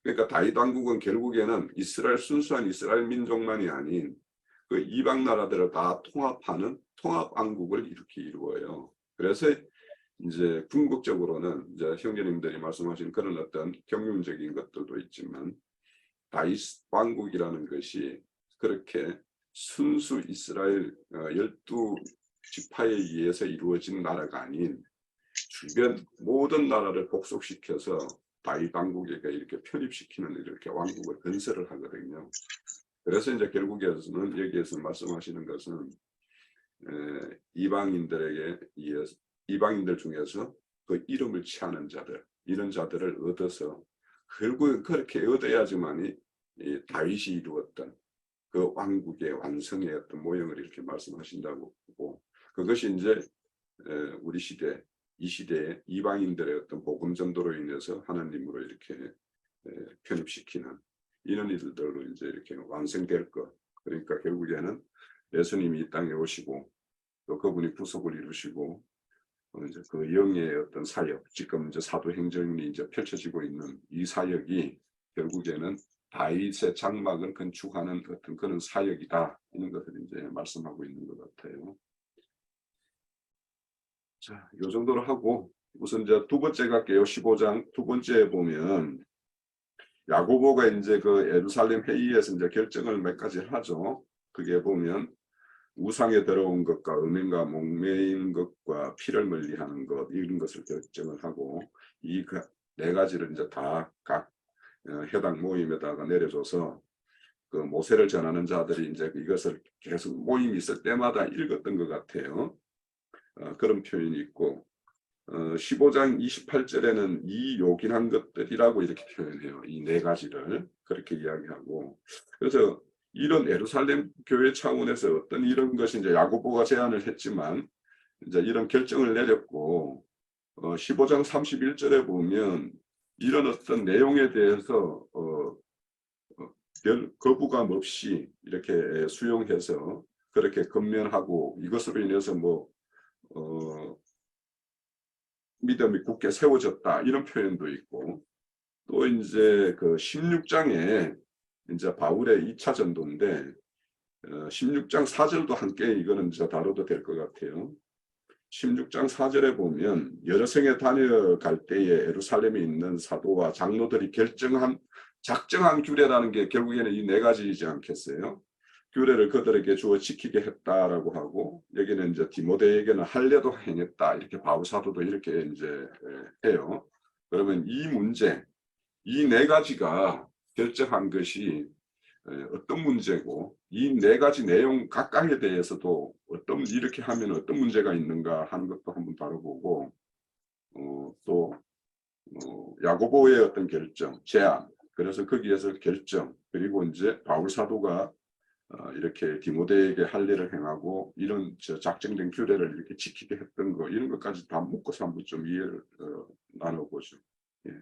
그러니까 다윗 왕국은 결국에는 순수한 이스라엘 민족만이 아닌 그 이방 나라들을 다 통합하는 통합 왕국을 이렇게 이루어요. 그래서 이제 궁극적으로는 이제 형제님들이 말씀하신 그런 어떤 경륜적인 것들도 있지만 다윗 왕국이라는 것이 그렇게 순수 이스라엘 12지파에 의해서 이루어진 나라가 아닌 주변 모든 나라를 복속시켜서 다윗 왕국에게 이렇게 편입시키는 이렇게 왕국을 건설을 하거든요. 그래서 이제 결국에서는 여기에서 말씀하시는 것은 이방인들에게 의해서 이방인들 중에서 그 이름을 취하는 자들 이런 자들을 얻어서 결국은 그렇게 얻어야지만이 다윗이 이루었던 그 왕국의 완성의 어떤 모형을 이렇게 말씀하신다고 보고, 그것이 이제 우리 시대 이 시대에 이방인들의 어떤 복음 전도로 인해서 하나님으로 이렇게 편입시키는 이런 일들로 이제 이렇게 완성될 것. 그러니까 결국에는 예수님이 이 땅에 오시고 또 그분이 구속을 이루시고 이제 그 영의 어떤 사역, 지금 이제 사도행전이 이제 펼쳐지고 있는 이 사역이 결국에는 다윗의 장막을 건축하는 어떤 그런 사역이다, 이런 것을 이제 말씀하고 있는 것 같아요. 자, 이 정도로 하고 우선 이제 두 번째 갈게요. 15장 두 번째에 보면 야고보가 이제 그 예루살렘 회의에서 이제 결정을 몇 가지 하죠. 그게 보면 우상에 들어온 것과 음행과 목매인 것과 피를 멀리하는 것 이런 것을 결정을 하고 이 네 가지를 이제 다 각 해당 모임에다가 내려줘서 그 모세를 전하는 자들이 이제 이것을 계속 모임이 있을 때마다 읽었던 것 같아요. 그런 표현이 있고 15장 28절에는 이 요긴한 것들이라고 이렇게 표현해요. 이 네 가지를 그렇게 이야기하고, 그래서 이런 예루살렘 교회 차원에서 어떤 이런 것이 이제 야고보가 제안을 했지만 이제 이런 결정을 내렸고 15장 31절에 보면 이런 어떤 내용에 대해서 별 거부감 없이 이렇게 수용해서 그렇게 건면하고 이것으로 인해서 믿음이 굳게 세워졌다 이런 표현도 있고, 또 이제 그 16장에 이제 바울의 2차 전도인데 16장 4절도 함께 이거는 이제 다뤄도 될 것 같아요. 16장 4절에 보면 여러 성에 다녀갈 때에 예루살렘에 있는 사도와 장로들이 작정한 규례라는 게 결국에는 이 네 가지이지 않겠어요? 규례를 그들에게 주어 지키게 했다라고 하고, 여기는 이제 디모데에게는 할례도 행했다 이렇게 바울 사도도 이렇게 이제 해요. 그러면 이 문제, 이 네 가지가 결정한 것이 어떤 문제고, 이 네 가지 내용 각각에 대해서도 이렇게 하면 어떤 문제가 있는가 하는 것도 한번 다뤄보고, 또 야고보의 어떤 결정, 제안, 그래서 거기에서 결정, 그리고 이제 바울 사도가 이렇게 디모데에게 할례를 행하고 이런 작정된 규례를 이렇게 지키게 했던 거, 이런 것까지 다 묶어서 한번 좀 이해를 나눠보죠. 예.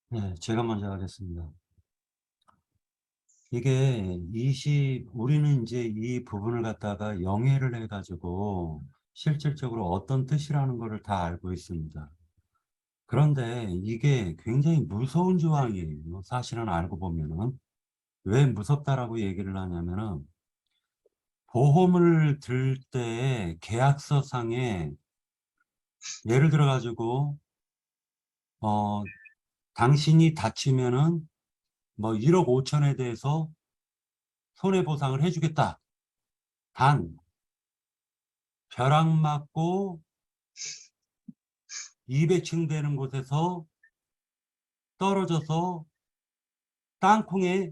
네, 제가 먼저 하겠습니다. 이게 우리는 이제 이 부분을 갖다가 영해를 해가지고 실질적으로 어떤 뜻이라는 것을 다 알고 있습니다. 그런데 이게 굉장히 무서운 조항이에요. 사실은 알고 보면은. 왜 무섭다라고 얘기를 하냐면은, 보험을 들 때 계약서상에 예를 들어 가지고 당신이 다치면은 뭐 1억 5천에 대해서 손해보상을 해주겠다. 단 벼락 맞고 200층 되는 곳에서 떨어져서 땅콩에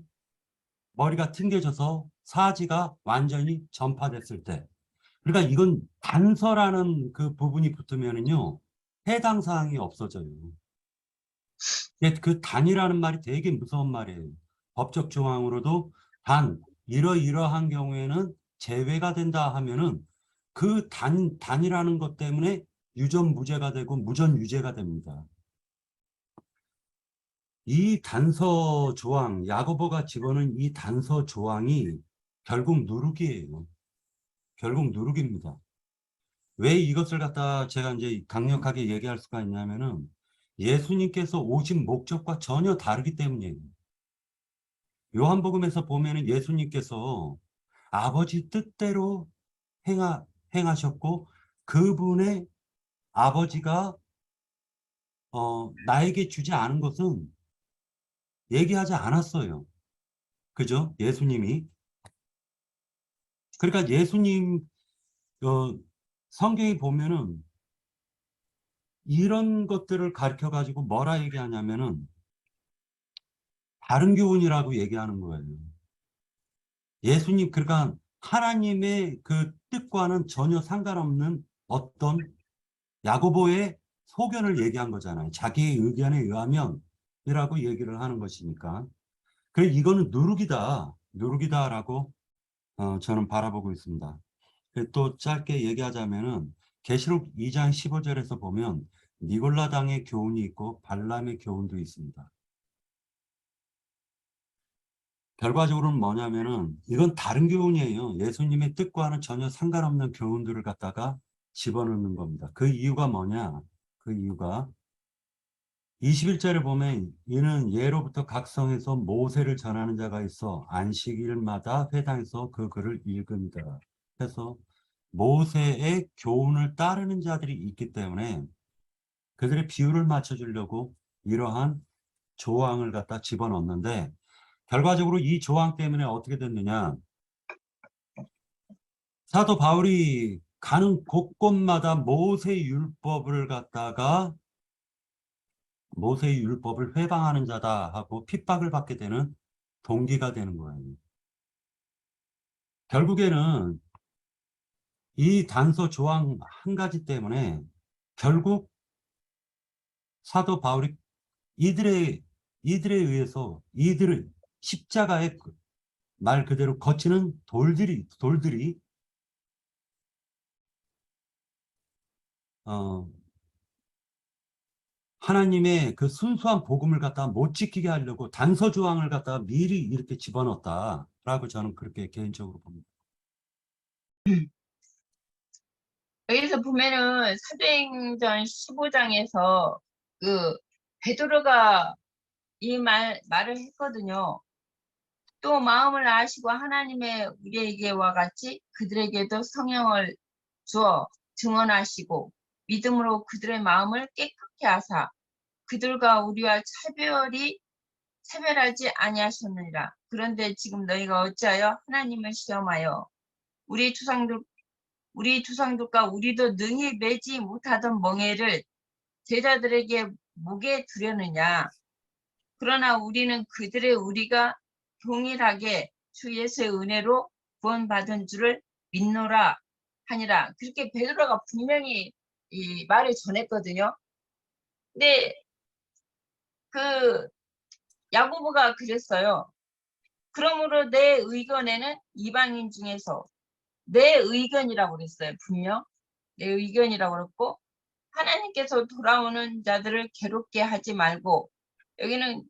머리가 튕겨져서 사지가 완전히 전파됐을 때, 그러니까 이건 단서라는 그 부분이 붙으면은요, 해당 사항이 없어져요. 그 단이라는 말이 되게 무서운 말이에요. 법적 조항으로도 단 이러이러한 경우에는 제외가 된다 하면은 그 단이라는 것 때문에 유전무죄가 되고 무전유죄가 됩니다. 이 단서 조항, 야고보가 집어넣은 이 단서 조항이 결국 누룩이에요. 결국 누룩입니다. 왜 이것을 갖다 제가 이제 강력하게 얘기할 수가 있냐면은, 예수님께서 오신 목적과 전혀 다르기 때문이에요. 요한복음에서 보면은 예수님께서 아버지 뜻대로 행하셨고, 그분의 아버지가 나에게 주지 않은 것은 얘기하지 않았어요. 그죠? 예수님이. 그러니까 예수님 성경에 보면은 이런 것들을 가르쳐 가지고 뭐라 얘기하냐면은 다른 교훈이라고 얘기하는 거예요. 예수님, 그러니까 하나님의 그 뜻과는 전혀 상관없는 어떤 야고보의 소견을 얘기한 거잖아요. 자기의 의견에 의하면이라고 얘기를 하는 것이니까. 그래서 이거는 누룩이다라고 저는 바라보고 있습니다. 또 짧게 얘기하자면은 계시록 2장 15절에서 보면 니골라당의 교훈이 있고 발람의 교훈도 있습니다. 결과적으로는 뭐냐면은 이건 다른 교훈이에요. 예수님의 뜻과는 전혀 상관없는 교훈들을 갖다가 집어넣는 겁니다. 그 이유가 뭐냐? 그 이유가 21절에 보면 이는 예로부터 각 성에서 모세를 전하는 자가 있어 안식일마다 회당에서 그 글을 읽음이다. 그래서 모세의 교훈을 따르는 자들이 있기 때문에 그들의 비율을 맞춰주려고 이러한 조항을 갖다 집어넣는데, 결과적으로 이 조항 때문에 어떻게 됐느냐. 사도 바울이 가는 곳곳마다 모세 율법을 회방하는 자다 하고 핍박을 받게 되는 동기가 되는 거예요. 결국에는 이 단서 조항 한 가지 때문에 결국 사도 바울이 이들에 의해서 이들을 십자가에 말 그대로 거치는 돌들이 하나님의 그 순수한 복음을 갖다가 못 지키게 하려고 단서 조항을 갖다가 미리 이렇게 집어넣었다라고 저는 그렇게 개인적으로 봅니다. 여기서 보면은 사도행전 15장에서 그 베드로가 이 말을 했거든요. 또 마음을 아시고 하나님의 우리에게와 같이 그들에게도 성령을 주어 증언하시고 믿음으로 그들의 마음을 깨끗게 하사 그들과 우리와 차별하지 아니하셨느니라. 그런데 지금 너희가 어찌하여 하나님을 시험하여 우리 조상들과 우리도 능히 매지 못하던 멍에를 제자들에게 목에 두려느냐. 그러나 우리는 우리가 동일하게 주 예수의 은혜로 구원받은 줄을 믿노라 하니라. 그렇게 베드로가 분명히 이 말을 전했거든요. 근데 그 야고보가 그랬어요. 그러므로 내 의견에는 이방인 중에서 내 의견이라고 그랬어요. 분명 내 의견이라고 그랬고 하나님께서 돌아오는 자들을 괴롭게 하지 말고 여기는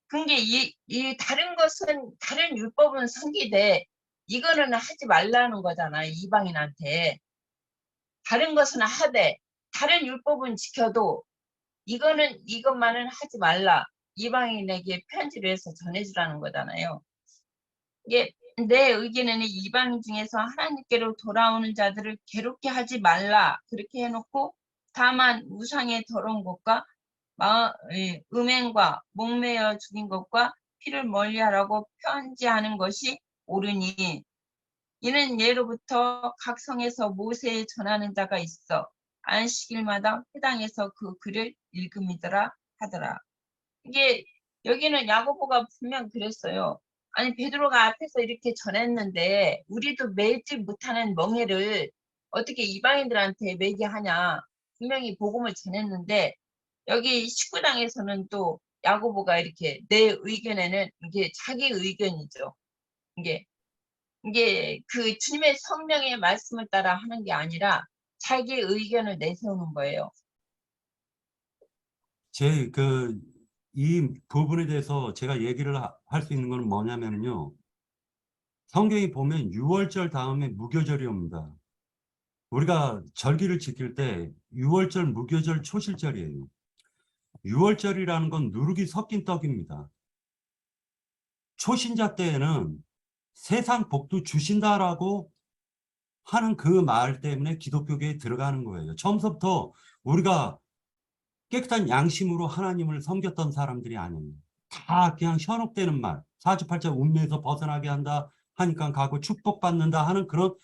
그게 이 다른 것은 다른 율법은 섬기되 이거는 하지 말라는 거잖아. 이방인한테. 다른 것은 하되 다른 율법은 지켜도 이것만은 하지 말라. 이방인에게 편지를 해서 전해주라는 거잖아요. 이게 내 의견에는 이방인 중에서 하나님께로 돌아오는 자들을 괴롭게 하지 말라. 그렇게 해놓고 다만 우상의 더러운 것과 음행과 목매어 죽인 것과 피를 멀리하라고 편지하는 것이 옳으니 이는 예로부터 각 성에서 모세에 전하는 자가 있어 안식일마다 회당에서 그 글을 읽음이더라 하더라. 이게 여기는 야고보가 분명 그랬어요. 아니 베드로가 앞에서 이렇게 전했는데 우리도 매지 못하는 멍해를 어떻게 이방인들한테 매게 하냐. 분명히 복음을 전했는데 여기 19장에서는 또 야고보가 이렇게 내 의견에는 이게 자기 의견이죠. 이게 그 주님의 성령의 말씀을 따라 하는 게 아니라 자기 의견을 내세우는 거예요. 이 부분에 대해서 제가 얘기를 할 수 있는 건 뭐냐면요. 성경이 보면 6월절 다음에 무교절이 옵니다. 우리가 절기를 지킬 때 6월절 무교절 초실절이에요. 6월절이라는 건 누룩이 섞인 떡입니다. 초신자 때에는 세상 복도 주신다라고 하는 그 말 때문에 기독교계에 들어가는 거예요. 처음부터 우리가 깨끗한 양심으로 하나님을 섬겼던 사람들이 아니에요. 다 그냥 현혹되는 말, 사주팔자 운명에서 벗어나게 한다 하니까 가고 축복받는다 하는 그런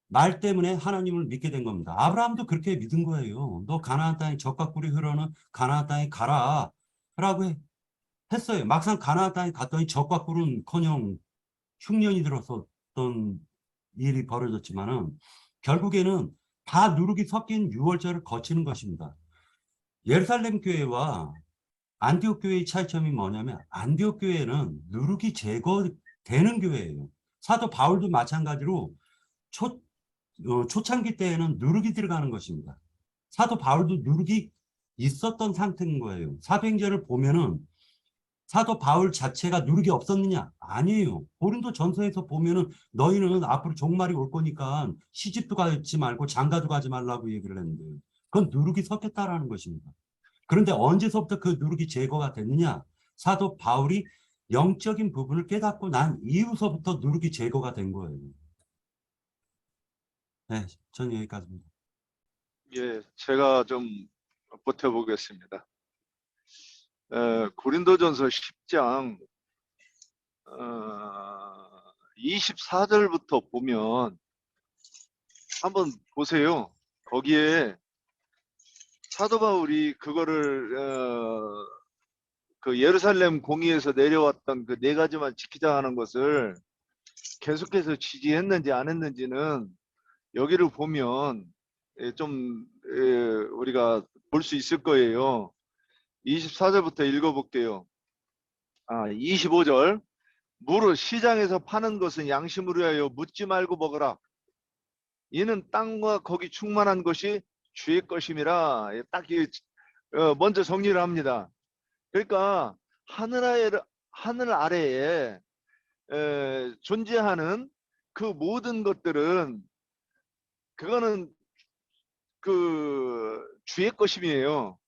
말 때문에 하나님을 믿게 된 겁니다. 아브라함도 그렇게 믿은 거예요. 너 가나안 땅에 젖과 꿀이 흐르는 가나안 땅에 가라 라고 했어요. 막상 가나안 땅에 갔더니 젖과 꿀은커녕 흉년이 들었었던 일이 벌어졌지만은 결국에는 다 누룩이 섞인 6월절을 거치는 것입니다. 예루살렘 교회와 안디옥 교회의 차이점이 뭐냐면 안디옥 교회는 누룩이 제거되는 교회예요. 사도 바울도 마찬가지로 초창기 때에는 누룩이 들어가는 것입니다. 사도 바울도 누룩이 있었던 상태인 거예요. 사도행전을 보면은 사도 바울 자체가 누룩이 없었느냐? 아니에요. 고린도 전서에서 보면은 너희는 앞으로 종말이 올 거니까 시집도 가지 말고 장가도 가지 말라고 얘기를 했는데 그건 누룩이 섞였다라는 것입니다. 그런데 언제서부터 그 누룩이 제거가 됐느냐? 사도 바울이 영적인 부분을 깨닫고 난 이후서부터 누룩이 제거가 된 거예요. 네, 전 여기까지입니다. 예, 제가 좀 보태보겠습니다. 고린도전서 10장 24절부터 보면 한번 보세요. 거기에 사도 바울이 그거를 그 예루살렘 공의에서 내려왔던 그 4가지만 지키자 하는 것을 계속해서 지지했는지 안 했는지는 여기를 보면 좀 우리가 볼 수 있을 거예요. 24절부터 읽어볼게요. 25절. 무릇 시장에서 파는 것은 양심으로 하여 묻지 말고 먹으라. 이는 땅과 거기 충만한 것이 주의 것임이라. 딱 먼저 정리를 합니다. 그러니까 하늘 아래에 존재하는 그 모든 것들은 그거는 그 주의 것임이에요.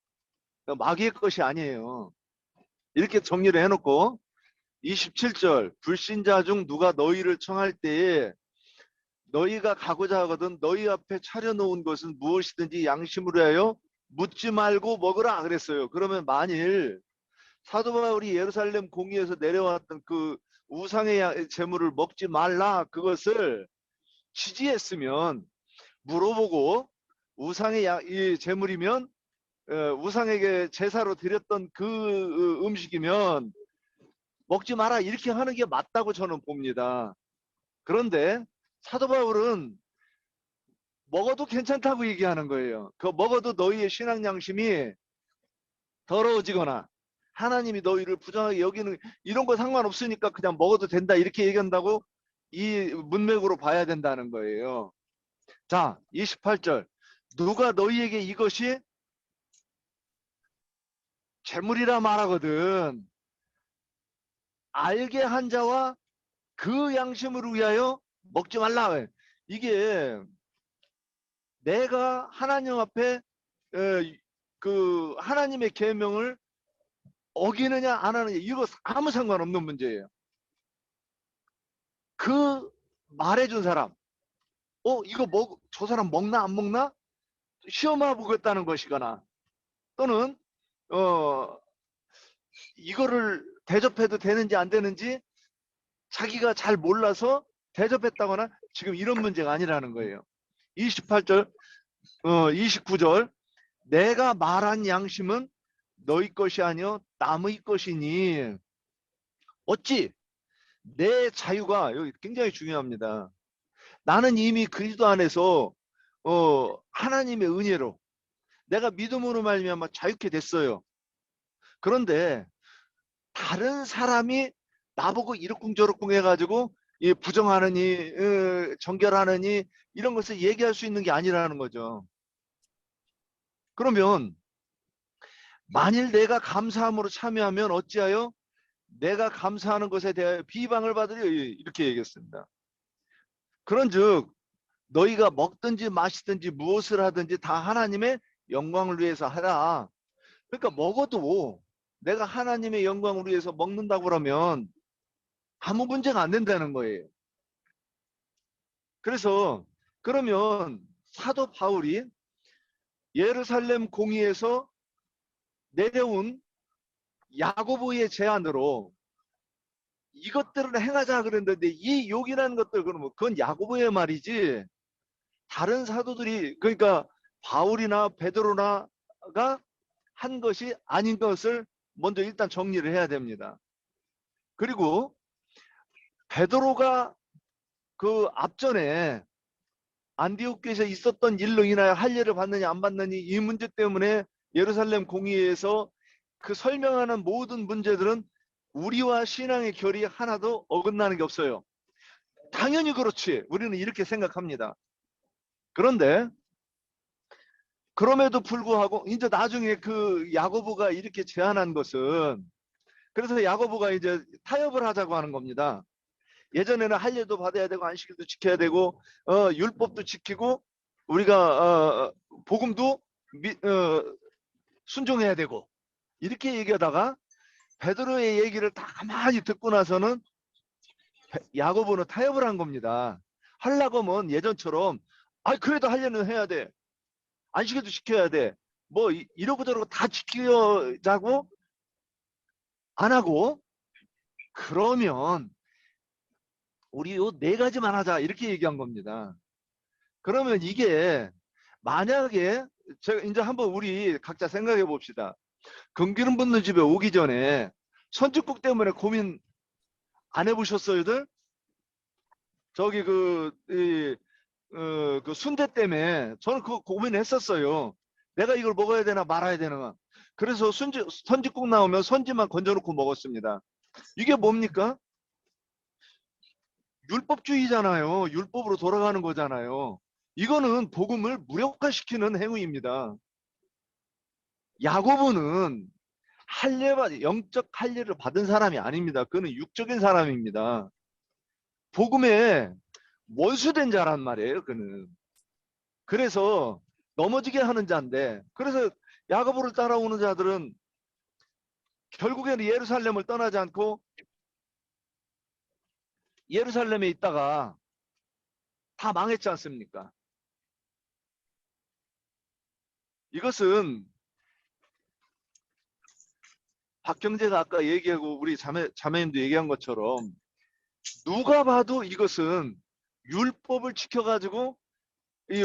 마귀의 것이 아니에요. 이렇게 정리를 해놓고 27절 불신자 중 누가 너희를 청할 때에 너희가 가고자 하거든 너희 앞에 차려놓은 것은 무엇이든지 양심으로 하여 묻지 말고 먹으라 그랬어요. 그러면 만일 사도 바울이 예루살렘 공의에서 내려왔던 그 우상의 제물을 먹지 말라 그것을 지지했으면 물어보고 우상의 이 제물이면 우상에게 제사로 드렸던 그 음식이면 먹지 마라 이렇게 하는 게 맞다고 저는 봅니다. 그런데 사도 바울은 먹어도 괜찮다고 얘기하는 거예요. 그 먹어도 너희의 신앙 양심이 더러워지거나 하나님이 너희를 부정하게 여기는 이런 거 상관없으니까 그냥 먹어도 된다 이렇게 얘기한다고 이 문맥으로 봐야 된다는 거예요. 자, 28절. 누가 너희에게 이것이 재물이라 말하거든 알게 한 자와 그 양심을 위하여 먹지 말라. 이게 내가 하나님 앞에 그 하나님의 계명을 어기느냐 안 하느냐 이거 아무 상관없는 문제예요. 그 말해준 사람 이거 저 사람 먹나 안 먹나 시험해 보겠다는 것이거나 또는 이거를 대접해도 되는지 안 되는지 자기가 잘 몰라서 대접했다거나 지금 이런 문제가 아니라는 거예요. 28절 29절 내가 말한 양심은 너희 것이 아니요 남의 것이니 어찌 내 자유가 여기 굉장히 중요합니다. 나는 이미 그리스도 안에서 하나님의 은혜로 내가 믿음으로 말미암아 자유케 됐어요. 그런데 다른 사람이 나보고 이러쿵저러쿵 해가지고 부정하느니 정결하느니 이런 것을 얘기할 수 있는 게 아니라는 거죠. 그러면 만일 내가 감사함으로 참여하면 어찌하여 내가 감사하는 것에 대하여 비방을 받으리 이렇게 얘기했습니다. 그런즉 너희가 먹든지 마시든지 무엇을 하든지 다 하나님의 영광을 위해서 하라. 그러니까 먹어도 내가 하나님의 영광을 위해서 먹는다고 그러면 아무 문제가 안 된다는 거예요. 그래서 그러면 사도 바울이 예루살렘 공의에서 내려온 야고보의 제안으로 이것들을 행하자 그랬는데 이 욕이라는 것들 그러면 그건 야고보의 말이지 다른 사도들이 그러니까 바울이나 베드로나가 한 것이 아닌 것을 먼저 일단 정리를 해야 됩니다. 그리고 베드로가 그 앞전에 안디옥교에서 있었던 일로 인하여 할례를 받느냐 안 받느냐 이 문제 때문에 예루살렘 공의회에서 그 설명하는 모든 문제들은 우리와 신앙의 결이 하나도 어긋나는 게 없어요. 당연히 그렇지. 우리는 이렇게 생각합니다. 그런데 그럼에도 불구하고 이제 나중에 그 야고보가 이렇게 제안한 것은 그래서 야고보가 이제 타협을 하자고 하는 겁니다. 예전에는 할례도 받아야 되고 안식일도 지켜야 되고 율법도 지키고 우리가 복음도 순종해야 되고 이렇게 얘기하다가 베드로의 얘기를 다 가만히 듣고 나서는 야고보는 타협을 한 겁니다. 하려고 하면 예전처럼 그래도 할례는 해야 돼. 안식일도 지켜야 돼. 뭐 이러고 저러고 다 지키자고 안 하고 그러면 우리 요 4가지만 하자 이렇게 얘기한 겁니다. 그러면 이게 만약에 제가 이제 한번 우리 각자 생각해 봅시다. 금기름 붓는 집에 오기 전에 선짓국 때문에 고민 안 해보셨어요들? 저기 그 순대 때문에 저는 그거 고민했었어요. 내가 이걸 먹어야 되나 말아야 되나. 그래서 선짓국 나오면 선지만 건져놓고 먹었습니다. 이게 뭡니까? 율법주의잖아요. 율법으로 돌아가는 거잖아요. 이거는 복음을 무력화시키는 행위입니다. 야고보는 영적 할례를 받은 사람이 아닙니다. 그는 육적인 사람입니다. 복음에 원수된 자란 말이에요. 그는. 그래서 넘어지게 하는 자인데 그래서 야고보를 따라오는 자들은 결국에는 예루살렘을 떠나지 않고 예루살렘에 있다가 다 망했지 않습니까? 이것은 박경재가 아까 얘기하고 우리 자매님도 얘기한 것처럼 누가 봐도 이것은 율법을 지켜가지고 이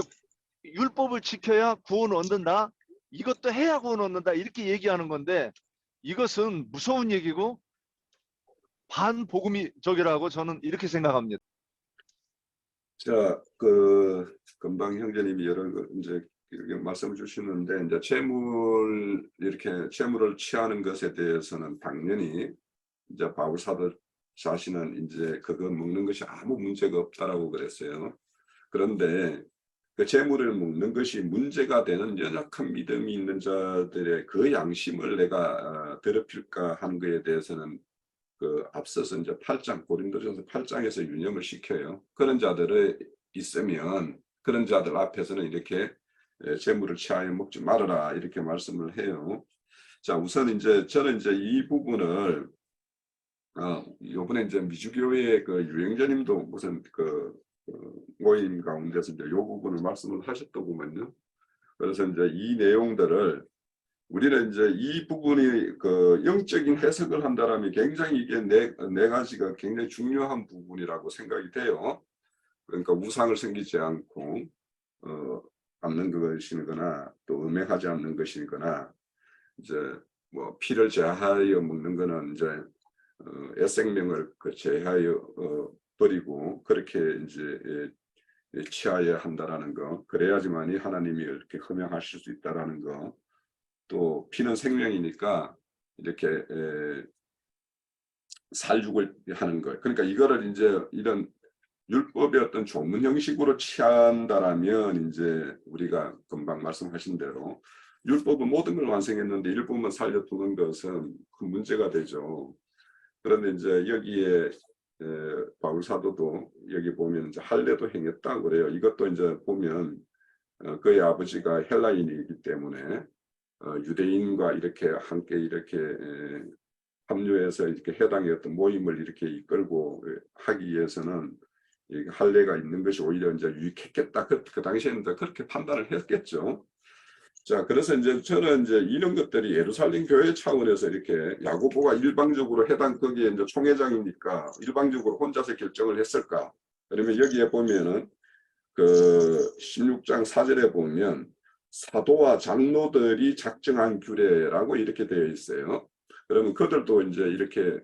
율법을 지켜야 구원을 얻는다. 이것도 해야 구원을 얻는다. 이렇게 얘기하는 건데 이것은 무서운 얘기고 반복음이 적이라고 저는 이렇게 생각합니다. 자, 금방 형제님이 여러 거 이제 이렇게 말씀을 주시는데 이제 이렇게 채물을 취하는 것에 대해서는 당연히 이제 바울 사도 자신은 이제 그거 먹는 것이 아무 문제가 없다라고 그랬어요. 그런데 그 재물을 먹는 것이 문제가 되는 연약한 믿음이 있는 자들의 그 양심을 내가 더럽힐까 하는 것에 대해서는 앞서서 이제 8장 고린도전서 8장에서 유념을 시켜요. 그런 자들이 있으면 그런 자들 앞에서는 이렇게 재물을 취하여 먹지 말아라 이렇게 말씀을 해요. 자, 우선 이제 저는 이제 이 부분을 요번에 이제 미주교회 유행자님도 무슨 모임 가운데서 이제 요 부분을 말씀을 하셨더구만요. 그래서 이제 이 내용들을 우리는 이제 이 부분이 영적인 해석을 한다라면 굉장히 이게 네 가지가 굉장히 중요한 부분이라고 생각이 돼요. 그러니까 우상을 섬기지 않고 않는 것이거나 또 음행하지 않는 것이거나 이제 뭐 피를 제하여 먹는 거는 이제 애생명을 제하여 버리고 그렇게 이제 취하여야 한다라는 거. 그래야지만이 하나님이 이렇게 허명하실 수 있다라는 거. 또 피는 생명이니까 이렇게 살육을 하는 거. 그러니까 이거를 이제 이런 율법의 어떤 조문 형식으로 취한다라면 이제 우리가 금방 말씀하신 대로 율법은 모든 걸 완성했는데 일부만 살려두는 것은 큰 문제가 되죠. 그런데 이제 여기에 바울 사도도 여기 보면 이제 할례도 행했다고 그래요. 이것도 이제 보면 그의 아버지가 헬라인이기 때문에 유대인과 이렇게 함께 이렇게 합류해서 이렇게 해당의 어떤 모임을 이렇게 이끌고 하기 위해서는 할례가 있는 것이 오히려 이제 유익했겠다. 그 당시에는 그렇게 판단을 했겠죠. 자, 그래서 이제 저는 이제 이런 것들이 예루살렘 교회 차원에서 이렇게 야고보가 일방적으로 거기에 이제 총회장이니까 일방적으로 혼자서 결정을 했을까? 그러면 여기에 보면은 16장 4절에 보면 사도와 장로들이 작정한 규례라고 이렇게 되어 있어요. 그러면 그들도 이제 이렇게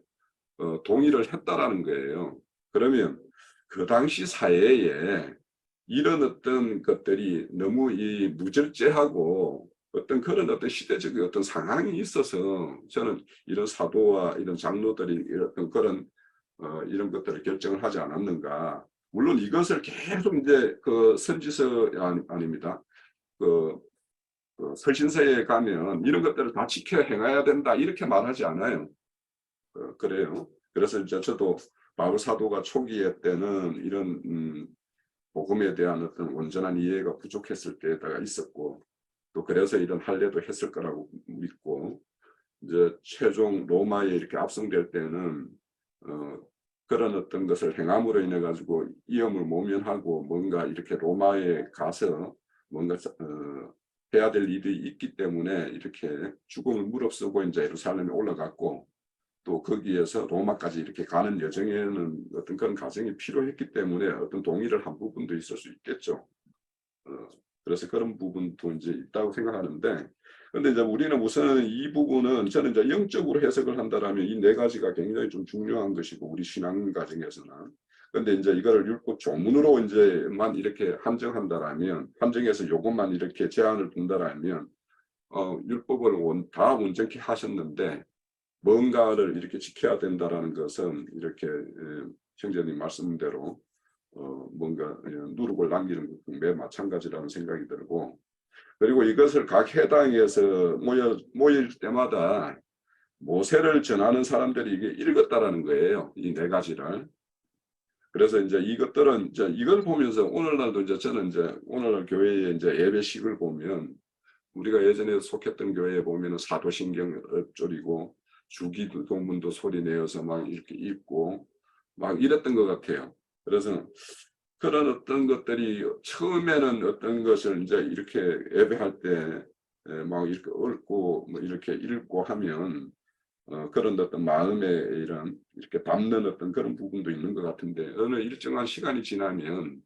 동의를 했다라는 거예요. 그러면 그 당시 사회에 이런 어떤 것들이 너무 이 무절제하고 어떤 그런 어떤 시대적인 어떤 상황이 있어서 저는 이런 사도와 이런 장로들이 어떤 그런 이런 것들을 결정을 하지 않았는가. 물론 이것을 계속 이제 선지서 아닙니다. 설신서에 가면 이런 것들을 다 지켜 행해야 된다 이렇게 말하지 않아요. 그래요. 그래서 이제 저도 바울 사도가 초기에 때는 이런 복음에 대한 어떤 온전한 이해가 부족했을 때에다가 있었고 또 그래서 이런 할례도 했을 거라고 믿고 이제 최종 로마에 이렇게 압송될 때는 그런 어떤 것을 행함으로 인해 가지고 위험을 모면하고 뭔가 이렇게 로마에 가서 뭔가 해야 될 일이 있기 때문에 이렇게 죽음을 무릅쓰고 이제 예루살렘에 올라갔고 또 거기에서 로마까지 이렇게 가는 여정에는 어떤 그런 과정이 필요했기 때문에 어떤 동의를 한 부분도 있을 수 있겠죠. 그래서 그런 부분도 이제 있다고 생각하는데, 그런데 이제 우리는 우선 이 부분은 저는 이제 영적으로 해석을 한다라면 이 네 가지가 굉장히 좀 중요한 것이고 우리 신앙 과정에서는. 그런데 이제 이거를 율법 조문으로 이제만 이렇게 한정한다라면, 한정해서 요것만 이렇게 제한을 둔다라면, 율법을 다 온전히 하셨는데. 뭔가를 이렇게 지켜야 된다라는 것은 이렇게 형제님 말씀대로 뭔가 누룩을 남기는 것과 매 마찬가지라는 생각이 들고 그리고 이것을 각 해당에서 모일 때마다 모세를 전하는 사람들이 이게 읽었다라는 거예요. 이 네 가지를. 그래서 이제 이것들은 이제 이걸 보면서 오늘날도 이제 저는 이제 오늘날 교회의 이제 예배식을 보면 우리가 예전에 속했던 교회에 보면은 사도신경을 줄이고 주기도 동문도 소리 내어서 막 이렇게 읽고 막 이랬던 것 같아요. 그래서 그런 어떤 것들이 처음에는 어떤 것을 이제 이렇게 예배할 때 막 이렇게 읊고 뭐 이렇게 읽고 하면 그런 어떤 마음에 이런 이렇게 담는 어떤 그런 부분도 있는 것 같은데 어느 일정한 시간이 지나면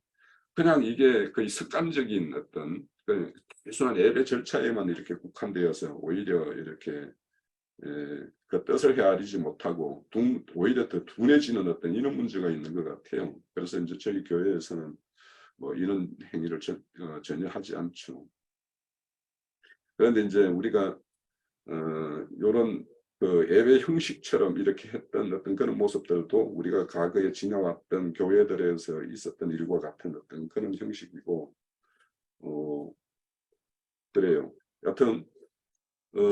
그냥 이게 거의 습관적인 어떤 단순한 예배 절차에만 이렇게 국한되어서 오히려 이렇게 그 뜻을 헤아리지 못하고 오히려 더 둔해지는 어떤 이런 문제가 있는 것 같아요. 그래서 이제 저희 교회에서는 뭐 이런 행위를 전혀 하지 않죠. 그런데 이제 우리가 이런 그 예배 형식처럼 이렇게 했던 어떤 그런 모습들도 우리가 과거에 지나왔던 교회들에서 있었던 일과 같은 어떤 그런 형식이고, 그래요. 여튼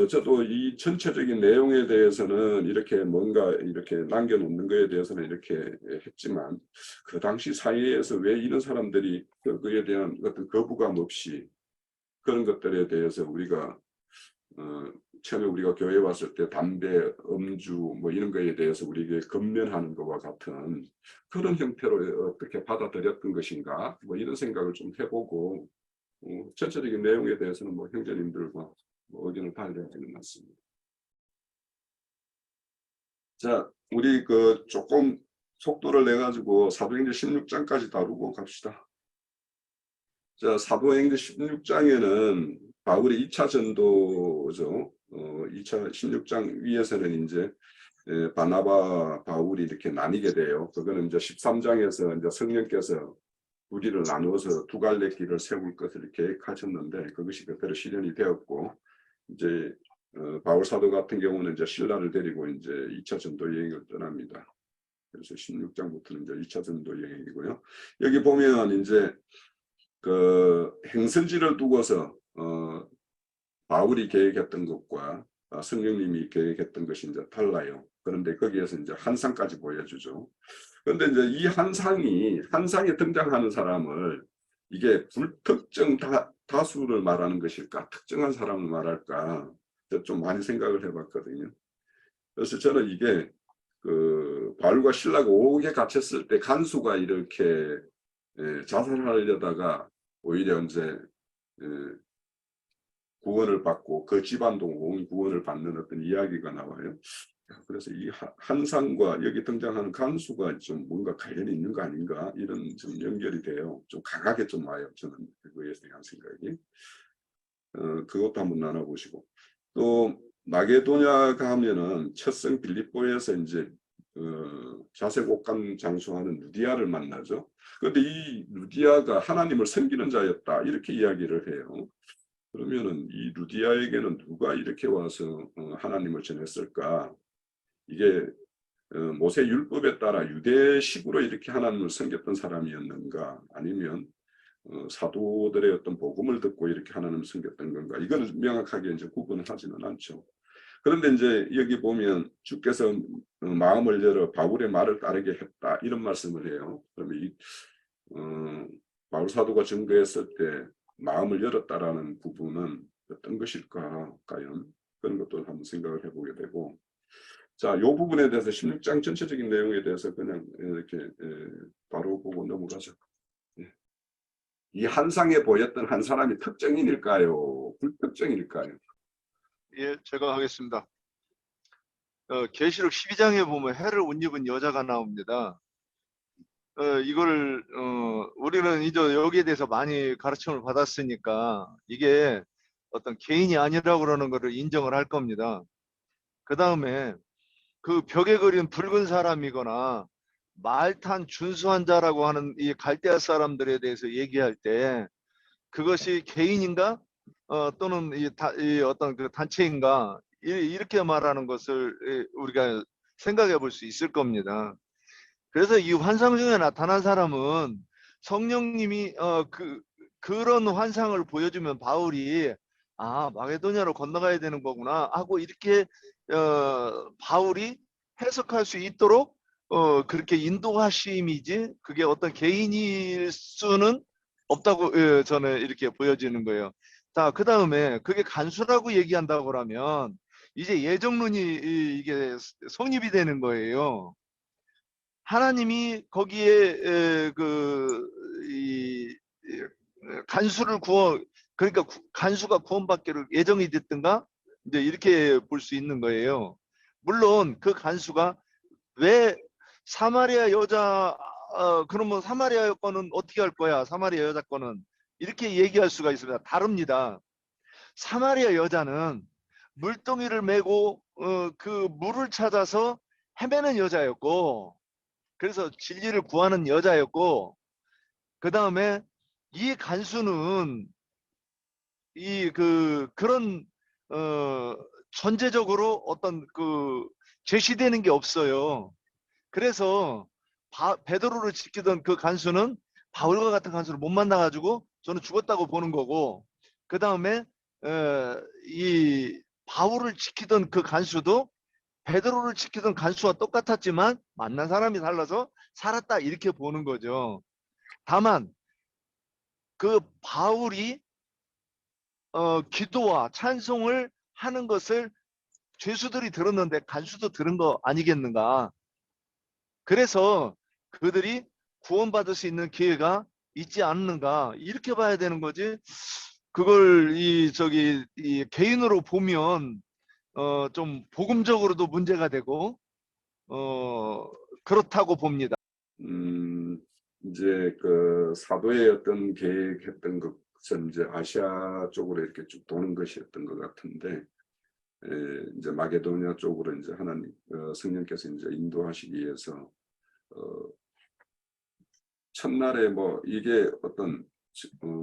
저도 이 전체적인 내용에 대해서는 이렇게 뭔가 이렇게 남겨놓는 거에 대해서는 이렇게 했지만, 그 당시 사회에서 왜 이런 사람들이 그에 대한 어떤 거부감 없이 그런 것들에 대해서 우리가 처음에 우리가 교회 왔을 때 담배, 음주 뭐 이런 거에 대해서 우리에게 건면하는 것과 같은 그런 형태로 어떻게 받아들였던 것인가, 뭐 이런 생각을 좀 해보고, 전체적인 내용에 대해서는 뭐 형제님들과 뭐 의견을 달려야 되는 것 같습니다. 자, 우리 그 조금 속도를 내 가지고 사도행전 16장까지 다루고 갑시다. 자, 사도행전 16장에는 바울의 2차 전도죠. 2차 16장 위에서는 이제 바나바, 바울이 이렇게 나뉘게 돼요. 그거는 이제 13장에서 이제 성령께서 우리를 나누어서 두 갈래 길을 세울 것을 계획하셨는데 그것이 그대로 실현이 되었고, 이제 바울 사도 같은 경우는 이제 신라를 데리고 이제 2차 전도 여행을 떠납니다. 그래서 16장부터는 이제 2차 전도 여행이고요. 여기 보면 이제 그 행선지를 두고서 바울이 계획했던 것과 성령님이 계획했던 것이 이제 달라요. 그런데 거기에서 이제 한상까지 보여주죠. 그런데 이제 이 한상에 등장하는 사람을 이게 불특정 다수를 말하는 것일까, 특정한 사람을 말할까, 좀 많이 생각을 해봤거든요. 그래서 저는 이게 그 바울과 신라가 오게 갇혔을 때 간수가 이렇게 자살하려다가 오히려 이제 구원을 받고 그 집안도 온 구원을 받는 어떤 이야기가 나와요. 그래서 이 한상과 여기 등장하는 간수가 좀 뭔가 관련이 있는 거 아닌가, 이런 좀 연결이 돼요. 좀 강하게 좀 와요. 저는 그거에 대한 생각이. 그것도 한번 나눠보시고, 또 마게도냐 가면은 첫성 빌립보에서 이제 자색옥간 장수하는 루디아를 만나죠. 그런데 이 루디아가 하나님을 섬기는 자였다, 이렇게 이야기를 해요. 그러면은 이 루디아에게는 누가 이렇게 와서 하나님을 전했을까? 이게 모세 율법에 따라 유대식으로 이렇게 하나님을 섬겼던 사람이었는가, 아니면 사도들의 어떤 복음을 듣고 이렇게 하나님을 섬겼던 건가? 이거는 명확하게 이제 구분을 하지는 않죠. 그런데 이제 여기 보면 주께서 마음을 열어 바울의 말을 따르게 했다, 이런 말씀을 해요. 그러면 이 바울 사도가 증거했을 때 마음을 열었다라는 부분은 어떤 것일까, 과연 그런 것도 한번 생각을 해보게 되고, 자, 이 부분에 대해서 16장 전체적인 내용에 대해서 그냥 이렇게 바로 보고 넘어가죠. 이 한상에 보였던 한 사람이 특정인일까요, 불특정일까요? 예, 제가 하겠습니다. 계시록 12장에 보면 해를 옷 입은 여자가 나옵니다. 이걸 우리는 이제 여기에 대해서 많이 가르침을 받았으니까 이게 어떤 개인이 아니라고 그러는 것을 인정을 할 겁니다. 그 다음에 그 벽에 그린 붉은 사람이거나 말탄 준수한 자라고 하는 이 갈대아 사람들에 대해서 얘기할 때 그것이 개인인가 또는 이 어떤 그 단체인가, 이렇게 말하는 것을 우리가 생각해 볼 수 있을 겁니다. 그래서 이 환상 중에 나타난 사람은 성령님이 그런 환상을 보여주면 바울이 마게도냐로 건너가야 되는 거구나 하고 이렇게 바울이 해석할 수 있도록 그렇게 인도하심이지, 그게 어떤 개인일 수는 없다고 저는 이렇게 보여지는 거예요. 자, 그 다음에 그게 간수라고 얘기한다고 그러면 이제 예정론이 이게 성립이 되는 거예요. 하나님이 거기에 간수를 그러니까 간수가 구원받기를 예정이 됐든가, 이제 이렇게 볼 수 있는 거예요. 물론 그 간수가 왜 사마리아 여자 그러면 사마리아 건은 어떻게 할 거야? 사마리아 여자 건은 이렇게 얘기할 수가 있습니다. 다릅니다. 사마리아 여자는 물동이를 메고 그 물을 찾아서 헤매는 여자였고, 그래서 진리를 구하는 여자였고, 그 다음에 이 간수는 그런 전제적으로 어떤 제시되는 게 없어요. 그래서 베드로를 지키던 그 간수는 바울과 같은 간수를 못 만나가지고 저는 죽었다고 보는 거고, 그 다음에 이 바울을 지키던 그 간수도 베드로를 지키던 간수와 똑같았지만 만난 사람이 달라서 살았다, 이렇게 보는 거죠. 다만 그 바울이 기도와 찬송을 하는 것을 죄수들이 들었는데 간수도 들은 거 아니겠는가. 그래서 그들이 구원받을 수 있는 기회가 있지 않는가, 이렇게 봐야 되는 거지. 그걸 이 개인으로 보면 좀 복음적으로도 문제가 되고 그렇다고 봅니다. 이제 그 사도의 어떤 계획했던 것은 이제 아시아 쪽으로 이렇게 쭉 도는 것이었던 것 같은데, 이제 마게도니아 쪽으로 이제 하나님 성령께서 이제 인도하시기 위해서 첫날에 뭐 이게 어떤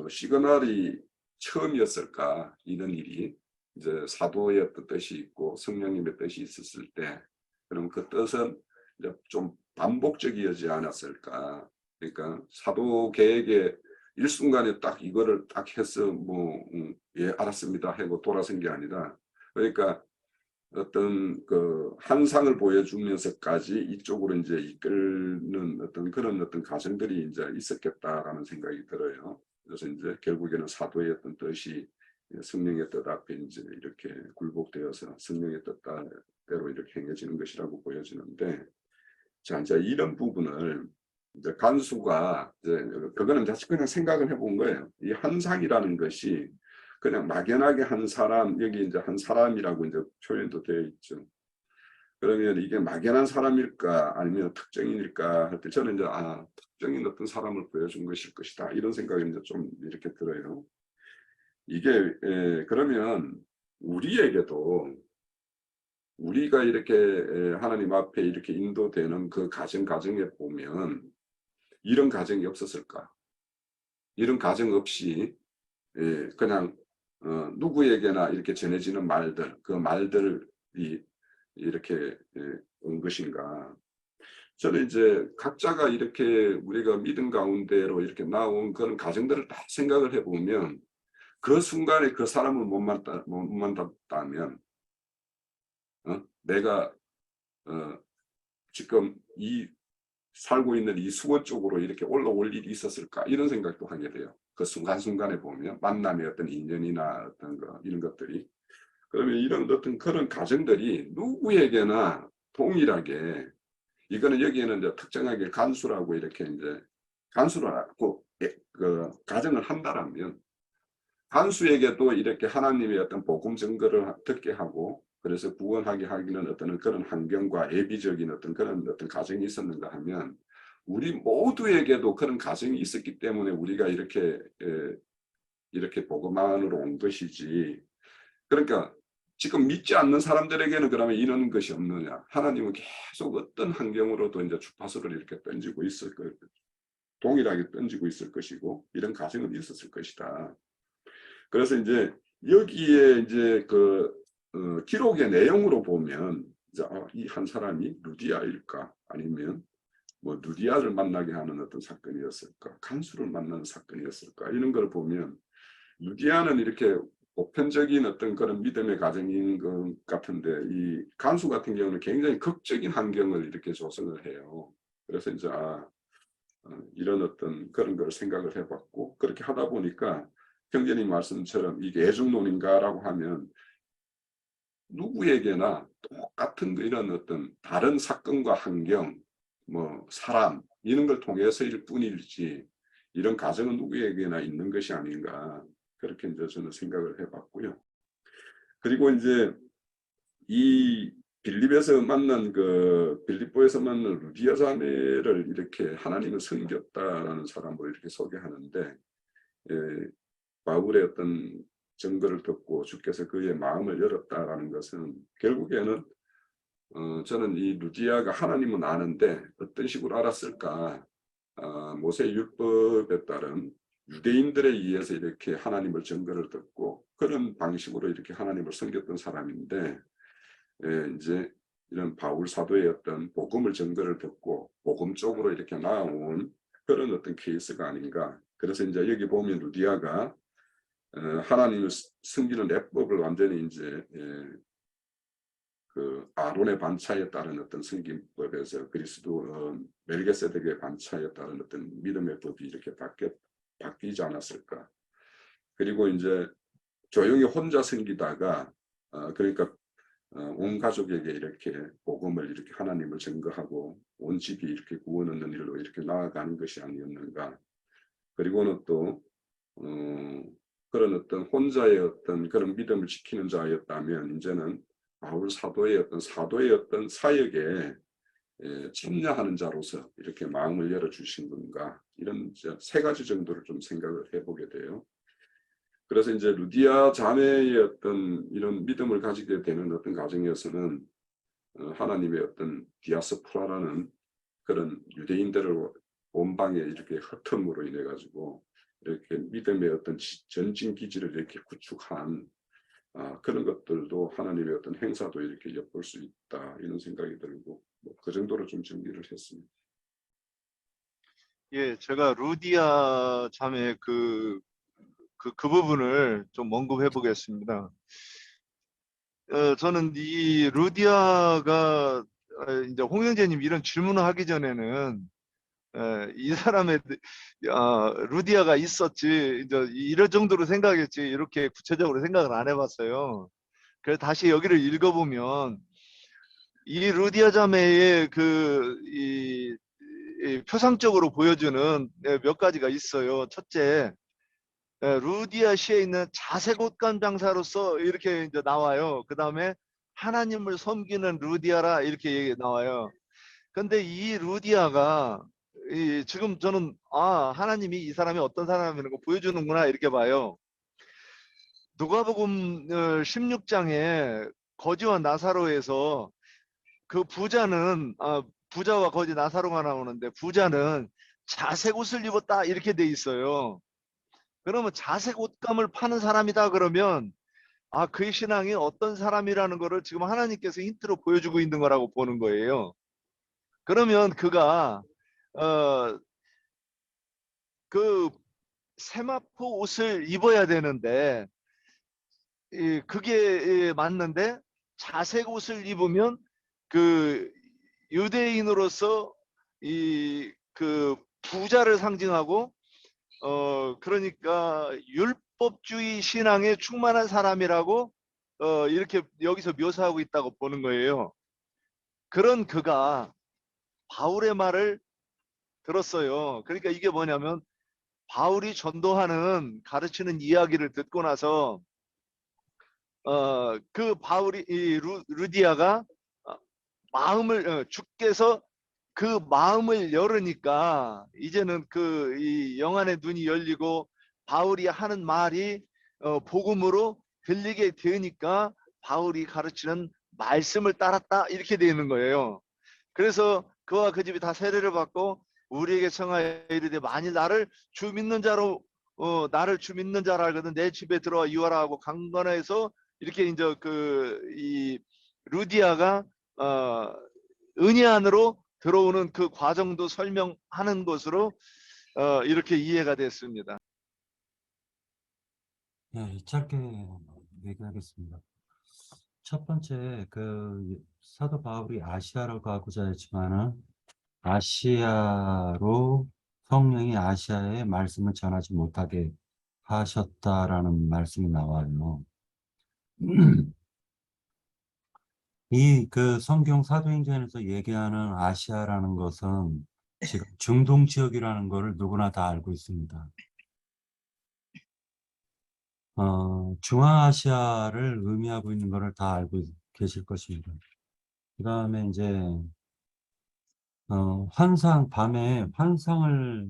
시그널이 처음이었을까, 이런 일이 이제 사도의 어떤 뜻이 있고 성령님의 뜻이 있었을 때, 그럼 그 뜻은 이제 좀 반복적이지 않았을까. 그러니까 사도 계획의 일순간에 딱 이거를 딱 해서 예 알았습니다 하고 돌아선 게 아니라, 그러니까 어떤 그 환상을 보여주면서까지 이쪽으로 이제 이끌는 그런 어떤 과정들이 이제 있었겠다라는 생각이 들어요. 그래서 이제 결국에는 사도의 어떤 뜻이 성령의 뜻 앞에 이제 이렇게 굴복되어서 성령의 뜻대로 이렇게 행해지는 것이라고 보여지는데, 자 이제 이런 부분을 이제 간수가 이제 그거는 다시 그냥 생각을 해본 거예요. 이 환상이라는 것이 그냥 막연하게 한 사람, 여기 이제 한 사람이라고 이제 표현도 되어 있죠. 그러면 이게 막연한 사람일까 아니면 특정인일까 할 때 저는 이제 특정인 어떤 사람을 보여준 것일 것이다, 이런 생각이 이제 좀 이렇게 들어요. 이게 그러면 우리에게도 우리가 이렇게 하나님 앞에 이렇게 인도되는 그 가정에 보면 이런 가정이 없었을까? 이런 가정 없이 그냥 누구에게나 이렇게 전해지는 말들, 그 말들이 이렇게 온 것인가. 저는 이제 각자가 이렇게 우리가 믿음 가운데로 이렇게 나온 그런 가정들을 다 생각을 해보면, 그 순간에 그 사람을 못 만났다면 내가 지금 이 살고 있는 이 수원 쪽으로 이렇게 올라올 일이 있었을까, 이런 생각도 하게 돼요. 그 순간순간에 보면 만남의 어떤 인연이나 어떤 이런 것들이. 그러면 이런 어떤 그런 가정들이 누구에게나 동일하게, 이거는 여기에는 이제 특정하게 간수라고 이렇게 이제 간수라고 그 가정을 한다라면, 간수에게도 이렇게 하나님의 어떤 복음 증거를 듣게 하고 그래서 구원하게 하기는 어떤 그런 환경과 예비적인 어떤 그런 어떤 가정이 있었는가 하면, 우리 모두에게도 그런 가정이 있었기 때문에 우리가 이렇게 복음 안으로 온 것이지. 그러니까 지금 믿지 않는 사람들에게는 그러면 이런 것이 없느냐? 하나님은 계속 어떤 환경으로도 이제 주파수를 이렇게 던지고 있을 거, 동일하게 던지고 있을 것이고, 이런 가정은 있었을 것이다. 그래서 이제 여기에 이제 기록의 내용으로 보면 이제 이 한 사람이 루디아일까, 아니면 뭐 루디아를 만나게 하는 어떤 사건이었을까, 간수를 만나는 사건이었을까, 이런 걸 보면 루디아는 이렇게 보편적인 어떤 그런 믿음의 가정인 것 같은데, 이 간수 같은 경우는 굉장히 극적인 환경을 이렇게 조성을 해요. 그래서 이제 이런 어떤 그런 걸 생각을 해봤고, 그렇게 하다 보니까 형제님 말씀처럼 이게 애중론인가라고 하면 누구에게나 똑같은 이런 어떤 다른 사건과 환경, 뭐 사람, 이런 걸 통해서일 뿐이지 이런 가정은 누구에게나 있는 것이 아닌가, 그렇게 이제 저는 생각을 해봤고요. 그리고 이제 이 빌립보에서 만난 루디아 자매를 이렇게 하나님은 섬겼다라는 사람으로 이렇게 소개하는데, 바울의 어떤 증거를 듣고 주께서 그의 마음을 열었다라는 것은 결국에는 저는 이 루디아가 하나님은 아는데 어떤 식으로 알았을까. 모세 율법에 따른 유대인들에 의해서 이렇게 하나님을 증거를 듣고 그런 방식으로 이렇게 하나님을 섬겼던 사람인데 이제 이런 바울 사도의 어떤 복음을 증거를 듣고 복음 쪽으로 이렇게 나아온 그런 어떤 케이스가 아닌가. 그래서 이제 여기 보면 루디아가 하나님을 섬기는 예법을 완전히 이제 그 아론의 반차에 따른 어떤 섬김법에서 그리스도 멜기세덱의 반차에 따른 어떤 믿음의 법이 이렇게 바뀌지 않았을까. 그리고 이제 조용히 혼자 섬기다가 그러니까 온 가족에게 이렇게 복음을 이렇게 하나님을 증거하고 온 집이 이렇게 구원 얻는 일로 이렇게 나아가는 것이 아니었는가. 그리고는 또 그런 어떤 혼자의 어떤 그런 믿음을 지키는 자였다면 이제는 바울 사도의 어떤 사역에 참여하는 자로서 이렇게 마음을 열어주신 건가. 이런 세 가지 정도를 좀 생각을 해보게 돼요. 그래서 이제 루디아 자매의 어떤 이런 믿음을 가지게 되는 어떤 과정에서는 하나님의 어떤 디아스포라라는 그런 유대인들을 온방에 이렇게 흩음으로 인해 가지고 이렇게 믿음의 어떤 전진 기지를 이렇게 구축한 그런 것들도 하나님의 어떤 행사도 이렇게 엿볼 수 있다 이런 생각이 들고 그 정도로 좀 정리를 했습니다. 예, 제가 루디아 자매 그 부분을 좀 언급해 보겠습니다. 저는 이 루디아가 이제 홍영재님 이런 질문을 하기 전에는 이 사람의 루디아가 있었지 이제 이럴 정도로 생각했지 이렇게 구체적으로 생각을 안 해봤어요. 그래서 다시 여기를 읽어보면 이 루디아 자매의 이 표상적으로 보여주는 몇 가지가 있어요. 첫째, 루디아 시에 있는 자색 옷감 장사로서 이렇게 이제 나와요. 그 다음에 하나님을 섬기는 루디아라 이렇게 나와요. 근데 이 루디아가 지금 저는 하나님이 이 사람이 어떤 사람이라는 거 보여주는구나 이렇게 봐요. 누가복음 16장에 거지와 나사로에서 그 부자는 부자와 거지 나사로가 나오는데 부자는 자색 옷을 입었다 이렇게 돼 있어요. 그러면 자색 옷감을 파는 사람이다 그러면 그의 신앙이 어떤 사람이라는 거를 지금 하나님께서 힌트로 보여주고 있는 거라고 보는 거예요. 그러면 그가 그 세마포 옷을 입어야 되는데 그게 맞는데 자색 옷을 입으면 그 유대인으로서 그 부자를 상징하고 그러니까 율법주의 신앙에 충만한 사람이라고 이렇게 여기서 묘사하고 있다고 보는 거예요. 그런 그가 바울의 말을 들었어요. 그러니까 이게 뭐냐면 바울이 전도하는 가르치는 이야기를 듣고 나서 그 바울이 루디아가 마음을 주께서 그 마음을 열으니까 이제는 이 영안의 눈이 열리고 바울이 하는 말이 복음으로 들리게 되니까 바울이 가르치는 말씀을 따랐다 이렇게 되어 있는 거예요. 그래서 그와 그 집이 다 세례를 받고 우리에게 청하여 이르되 만일 나를 주 믿는 자로 나를 주 믿는 자라 알거든 내 집에 들어와 유하라 하고 강건해서 이렇게 이제 이 루디아가 은혜 안으로 들어오는 그 과정도 설명하는 것으로 이렇게 이해가 됐습니다. 네, 짧게 얘기하겠습니다. 첫 번째, 사도 바울이 아시아로 가고자 했지만은 아시아로 성령이 아시아에 말씀을 전하지 못하게 하셨다라는 말씀이 나와요. 이 성경 사도행전에서 얘기하는 아시아라는 것은 지금 중동 지역이라는 것을 누구나 다 알고 있습니다. 중앙아시아를 의미하고 있는 것을 다 알고 계실 것입니다. 그 다음에 이제 밤에 환상을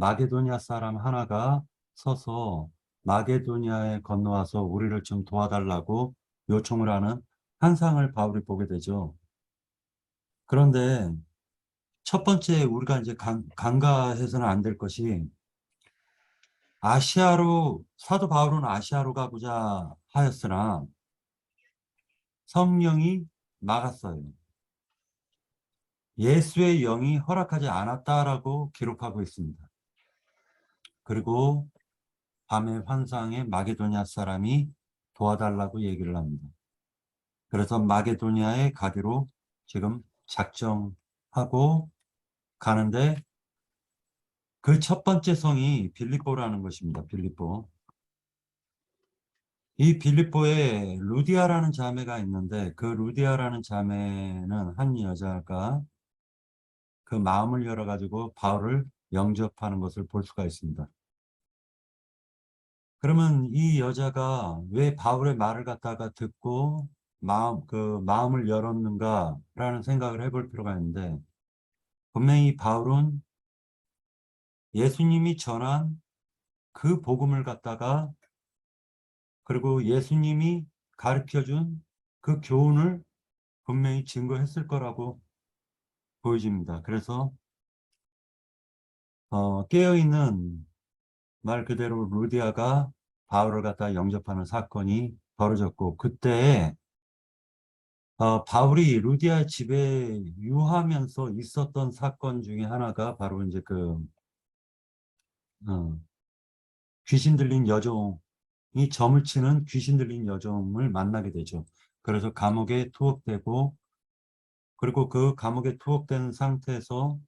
마게도니아 사람 하나가 서서 마게도니아에 건너와서 우리를 좀 도와달라고 요청을 하는 환상을 바울이 보게 되죠. 그런데 첫 번째 우리가 이제 간과해서는 안 될 것이 사도 바울은 아시아로 가고자 하였으나 성령이 막았어요. 예수의 영이 허락하지 않았다라고 기록하고 있습니다. 그리고 밤의 환상에 마게도냐 사람이 도와달라고 얘기를 합니다. 그래서 마게도냐에 가기로 지금 작정하고 가는데 그 첫 번째 성이 빌립보라는 것입니다. 빌립보. 이 빌립보에 루디아라는 자매가 있는데 그 루디아라는 자매는 한 여자가 그 마음을 열어가지고 바울을 영접하는 것을 볼 수가 있습니다. 그러면 이 여자가 왜 바울의 말을 갖다가 듣고 마음을 열었는가라는 생각을 해볼 필요가 있는데 분명히 바울은 예수님이 전한 그 복음을 갖다가 그리고 예수님이 가르쳐준 그 교훈을 분명히 증거했을 거라고 보여집니다. 그래서 깨어있는 말 그대로 루디아가 바울을 갖다 영접하는 사건이 벌어졌고 그때 바울이 루디아 집에 유하면서 있었던 사건 중에 하나가 바로 이제 귀신 들린 여종이 점을 치는 귀신 들린 여종을 만나게 되죠. 그래서 감옥에 투옥되고 그리고 그 감옥에 투옥된 상태에서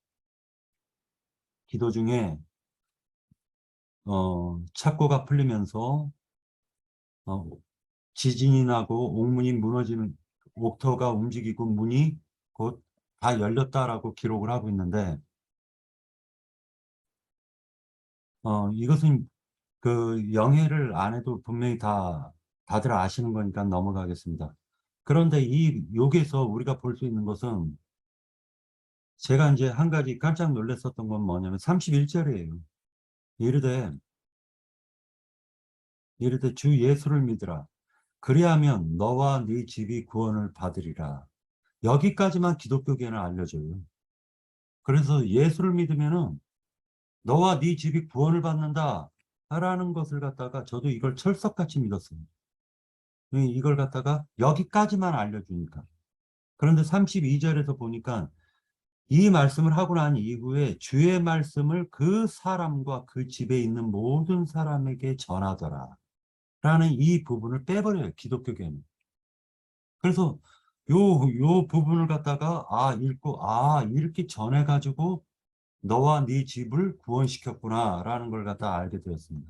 기도 중에 착고가 풀리면서 지진이 나고 옥문이 무너지는 옥터가 움직이고 문이 곧 다 열렸다라고 기록을 하고 있는데 이것은 그 영해를 안 해도 분명히 다들 아시는 거니까 넘어가겠습니다. 그런데 여기에서 우리가 볼 수 있는 것은 제가 이제 한 가지 깜짝 놀랐었던 건 뭐냐면 31절이에요. 이르되 주 예수를 믿으라. 그리하면 너와 네 집이 구원을 받으리라. 여기까지만 기독교계는 알려줘요. 그래서 예수를 믿으면은 너와 네 집이 구원을 받는다 라는 것을 갖다가 저도 이걸 철석같이 믿었어요. 이걸 갖다가 여기까지만 알려주니까. 그런데 32절에서 보니까 이 말씀을 하고 난 이후에 주의 말씀을 그 사람과 그 집에 있는 모든 사람에게 전하더라 라는 이 부분을 빼버려요. 기독교계는. 그래서 요 부분을 갖다가 읽고 이렇게 전해가지고 너와 네 집을 구원시켰구나 라는 걸 갖다 알게 되었습니다.